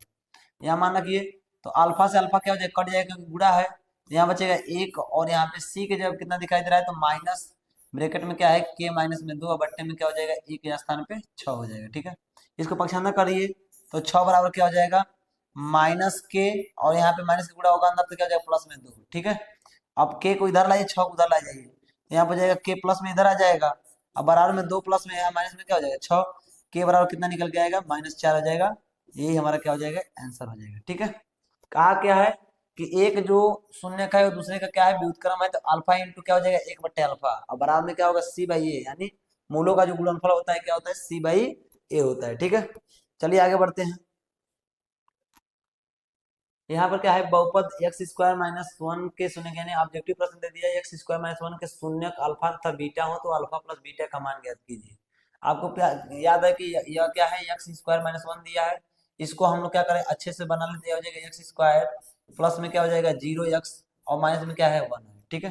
यहाँ मान रखिए तो अल्फा से अल्फा क्या हो जाएगा, कट जाएगा क्योंकि गुणा है। तो यहाँ बचेगा 1, और यहाँ पे सी के जगह कितना दिखाई दे रहा है तो माइनस ब्रैकेट में क्या है k-2 और बट्टे में क्या हो जाएगा e के स्थान पे 6 हो जाएगा। ठीक है, इसको पक्षांतर करिए तो 6 बराबर क्या हो जाएगा -k, और यहाँ पे माइनस का गुणा होगा अंदर तो क्या हो जाएगा +2। ठीक है, अब k को इधर लाइए 6 को उधर ला जाइए तो यहाँ पर जाएगा k प्लस में इधर आ जाएगा, अब बराबर में 2 प्लस में यहाँ माइनस में क्या हो जाएगा 6, k बराबर कितना निकल के आएगा -4 हो जाएगा। यही हमारा क्या हो जाएगा आंसर हो जाएगा। ठीक है, कहा क्या है कि एक जो शून्य का है वो दूसरे का क्या है व्युत्क्रम है, तो अल्फा इंटू क्या हो जाएगा 1/अल्फा, और बराबर में क्या होगा c/a, यानी मूलों का जो गुणनफल होता है क्या होता है c/a होता है। ठीक है, चलिए आगे बढ़ते हैं। यहाँ पर क्या है बहुपद x² माइनस 1 के शून्य यानी ऑब्जेक्टिव प्रश्न दे दिया है x² माइनस 1 के शून्य अल्फा तथा बीटा हो तो अल्फा प्लस बीटा का मान ज्ञात कीजिए। आपको याद है कि यह क्या है x² माइनस 1 दिया है, इसको हम लोग क्या करें अच्छे से बना लेते हैं। हो जाएगा x² प्लस में क्या हो जाएगा 0x और माइनस में क्या है 1 है। ठीक है,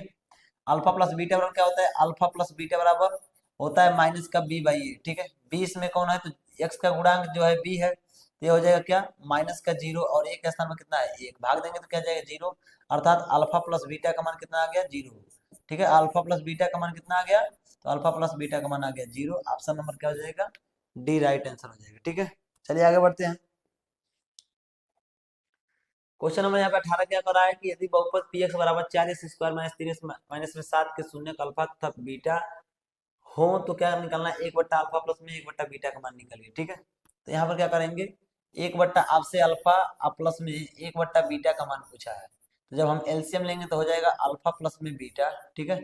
अल्फा प्लस बीटा बराबर क्या होता है, अल्फा प्लस बीटा बराबर होता है माइनस का b/a। ठीक है, b इसमें कौन है तो x का गुणांक जो है b है, तो ये हो जाएगा क्या माइनस का 0 और एक स्थान में कितना है 1, भाग देंगे तो क्या जाएगा 0, अर्थात अल्फा प्लस बीटा का मान कितना आ गया 0। ठीक है, अल्फा प्लस बीटा का मान कितना आ गया, तो अल्फा प्लस बीटा का मान आ गया 0। ऑप्शन नंबर क्या हो जाएगा डी राइट आंसर हो जाएगा। ठीक है, चलिए आगे बढ़ते हैं। क्वेश्चन नंबर यहाँ पे 18 क्या कर रहा है कि यदि बहुपद पी एक्स बराबर 4x² माइनस 3x माइनस में 7 के शून्य अल्फा तथा बीटा हो तो क्या निकलना है 1/अल्फा प्लस में 1/बीटा का मान निकलिए। ठीक है, तो यहाँ पर क्या करेंगे 1/ आपसे अल्फा प्लस में 1/बीटा का मान पूछा है, तो जब हम एलसीएम लेंगे तो हो जाएगा अल्फा प्लस में बीटा। ठीक है,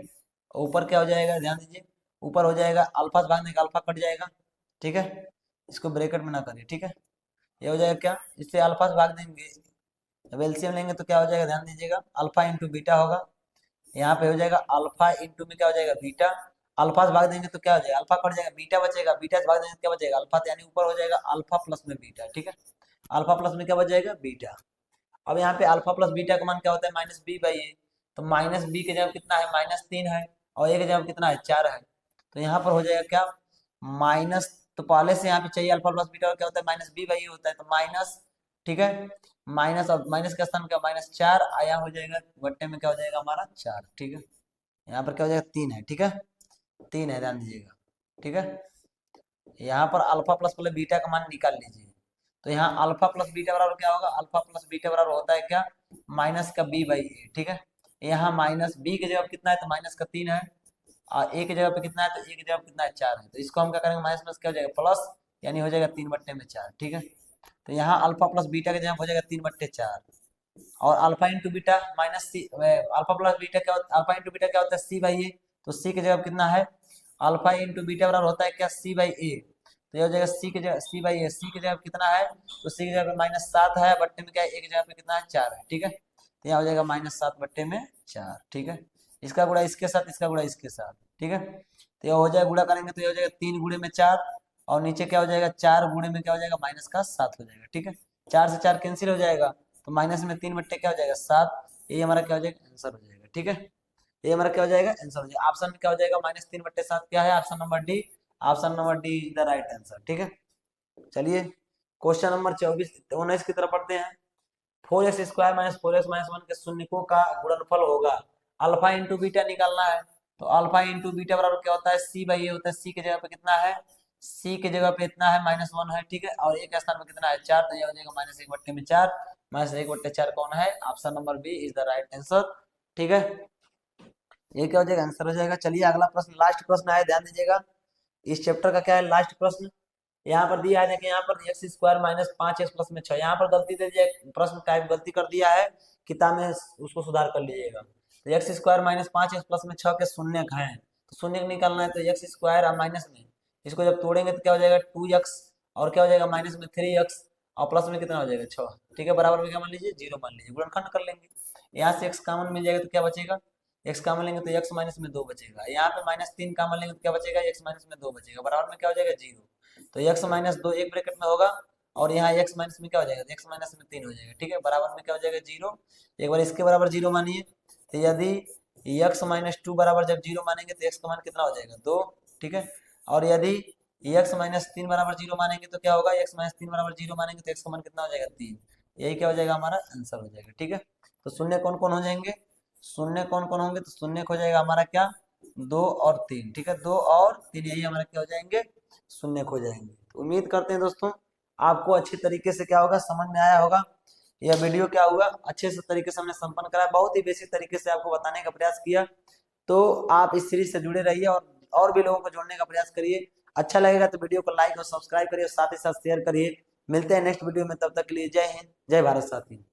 ऊपर क्या हो जाएगा ध्यान दीजिए, ऊपर हो जाएगा अल्फा से भागने का अल्फा कट जाएगा। ठीक है, इसको ब्रैकेट में ना करिए। ठीक है, ये हो जाएगा क्या, इससे अल्फा से भाग देंगे, जब एलसीएम लेंगे तो क्या हो जाएगा ध्यान दीजिएगा अल्फा इंटू बीटा होगा, यहाँ पे हो जाएगा अल्फा इंटू में क्या हो जाएगा बीटा, अल्फा से भाग देंगे तो क्या हो जाएगा अल्फा कट जाएगा बीटा बचेगा, बीटा से भाग देंगे तो क्या बचेगा अल्फा, तो यानी ऊपर हो जाएगा अल्फा प्लस में बीटा। ठीक है, अल्फा प्लस में क्या बच जाएगा बीटा। अब यहाँ पे अल्फा प्लस बीटा का मान क्या होता है -b/a, तो माइनस बी के जगह कितना है -3 है, और ए के जगह कितना है 4 है, तो यहाँ पर हो जाएगा क्या माइनस, तो पहले से यहाँ पे चाहिए अल्फा प्लस बीटा और क्या होता है -b/a होता है, तो माइनस। ठीक है, माइनस, और माइनस का स्थान क्या -4 आया हो जाएगा बट्टे में क्या हो जाएगा हमारा 4। ठीक है, यहाँ पर क्या हो जाएगा 3 है। ठीक है, 3 है ध्यान दीजिएगा। ठीक है, यहाँ पर अल्फा प्लस प्लस बीटा का मान निकाल लीजिए, तो यहाँ अल्फा प्लस बीटा बराबर क्या होगा, अल्फा प्लस बीटा बराबर होता है क्या माइनस का b/a। ठीक है, यहाँ माइनस बी की जगह कितना है तो माइनस का 3 है, और ए की जगह पे कितना है तो ए की जगह पे कितना है 4 है, तो इसको हम क्या करेंगे माइनस प्लस क्या हो जाएगा प्लस, यानी हो जाएगा 3/4। ठीक है, तो यहाँ अल्फा प्लस बीटा की जगह हो जाएगा 3/4, और अल्फा इंटू बीटा माइनस सी, अल्फा प्लस बीटा क्या होता है, अल्फा इंटू बीटा क्या होता है c/a, तो c की जगह कितना है अल्फा इंटू बीटा बराबर होता है क्या c/a, तो ये हो जाएगा c की जगह c/a, c की जगह कितना है तो c की जगह पे -7 है बट्टे में क्या है एक जगह पे कितना है 4 है। ठीक है, तो यहाँ हो जाएगा -7/4, ठीक है। इसका गुणा इसके साथ, इसका गुणा इसके साथ, ठीक है। तो यह हो जाएगा, गुणा करेंगे तो यह हो जाएगा 3 गुणे में 4, और नीचे क्या हो जाएगा 4 गुणे में क्या हो जाएगा -7 हो जाएगा, ठीक है। 4 से 4 कैंसिल हो जाएगा, तो माइनस में 3/, क्या हो जाएगा 7। ये हमारा क्या हो जाएगा आंसर हो जाएगा, ठीक है। ये हमारा क्या हो जाएगा आंसर हो जाएगा। ऑप्शन में क्या हो जाएगा -3/7 क्या है, option number D. Option number D is the right answer, ठीक है। चलिए क्वेश्चन नंबर 19 की तरफ पढ़ते हैं। 4x² - 4x - 1 के शून्यकों का गुणनफल होगा। अल्फा इंटू बीटा निकालना है, तो अल्फा इंटू बीटा बराबर क्या होता है, c/a होता है। c की जगह पे कितना है, c की जगह पे इतना है -1 है, ठीक है। और एक स्थान में कितना है 4, तो ये हो जाएगा -1/4। -1/4 कौन है, option number B is the right answer, ठीक है। ये क्या हो जाएगा आंसर हो जाएगा। चलिए अगला प्रश्न, लास्ट प्रश्न है, ध्यान दीजिएगा। इस चैप्टर का क्या है लास्ट प्रश्न, यहाँ पर दिया है, देखिए यहाँ पर x² - 5x + में 6, यहाँ पर गलती दे दिया, प्रश्न टाइप गलती कर दिया है, किताब में उसको सुधार कर लीजिएगा। तो x² - 5x + में 6 के शून्य हैं, तो शून्य निकालना है, तो x² और माइनस में इसको जब तोड़ेंगे तो क्या हो जाएगा 2x, और क्या हो जाएगा माइनस में 3x, और प्लस में कितना हो जाएगा 6, ठीक है। बराबर में क्या मान लीजिए 0 मान लीजिए, गुणनखंड कर लेंगे। यहाँ से x कॉमन मिल जाएगा तो क्या बचेगा, x कॉमन लेंगे तो x माइनस में 2 बचेगा। यहाँ पे -3 कॉमन लेंगे तो क्या बचेगा, x माइनस में 2 बचेगा, बराबर में क्या हो जाएगा 0। तो x-2 एक ब्रैकेट में होगा, और यहाँ x माइनस में क्या हो जाएगा, x माइनस में 3 हो जाएगा, ठीक है। बराबर में क्या हो जाएगा 0। एक बार इसके बराबर 0 मानिए, तो यदि x-2 बराबर जब 0 मानेंगे तो x का मान कितना हो जाएगा 2, ठीक है। और यदि x-3 बराबर 0 मानेंगे तो क्या होगा, x-3 बराबर 0 मानेंगे तो x का मान कितना हो जाएगा 3। यही क्या हो जाएगा हमारा आंसर हो जाएगा, ठीक है। तो शून्य कौन कौन हो जाएंगे, शून्य कौन कौन होंगे, तो शून्य हो जाएगा हमारा क्या 2 और 3, ठीक है। 2 और 3 यही हमारा क्या हो जाएंगे, शून्य खो जाएंगे। तो उम्मीद करते हैं दोस्तों आपको अच्छी तरीके से क्या होगा समझ में आया होगा। यह वीडियो क्या हुआ अच्छे से तरीके से हमने संपन्न कराया, बहुत ही बेसिक तरीके से आपको बताने का प्रयास किया। तो आप इस सीरीज से जुड़े रहिए और भी लोगों को जोड़ने का प्रयास करिए। अच्छा लगेगा तो वीडियो को लाइक और सब्सक्राइब करिए, साथ ही साथ शेयर करिए। मिलते हैं नेक्स्ट वीडियो में, तब तक के लिए जय हिंद, जय भारत साथी।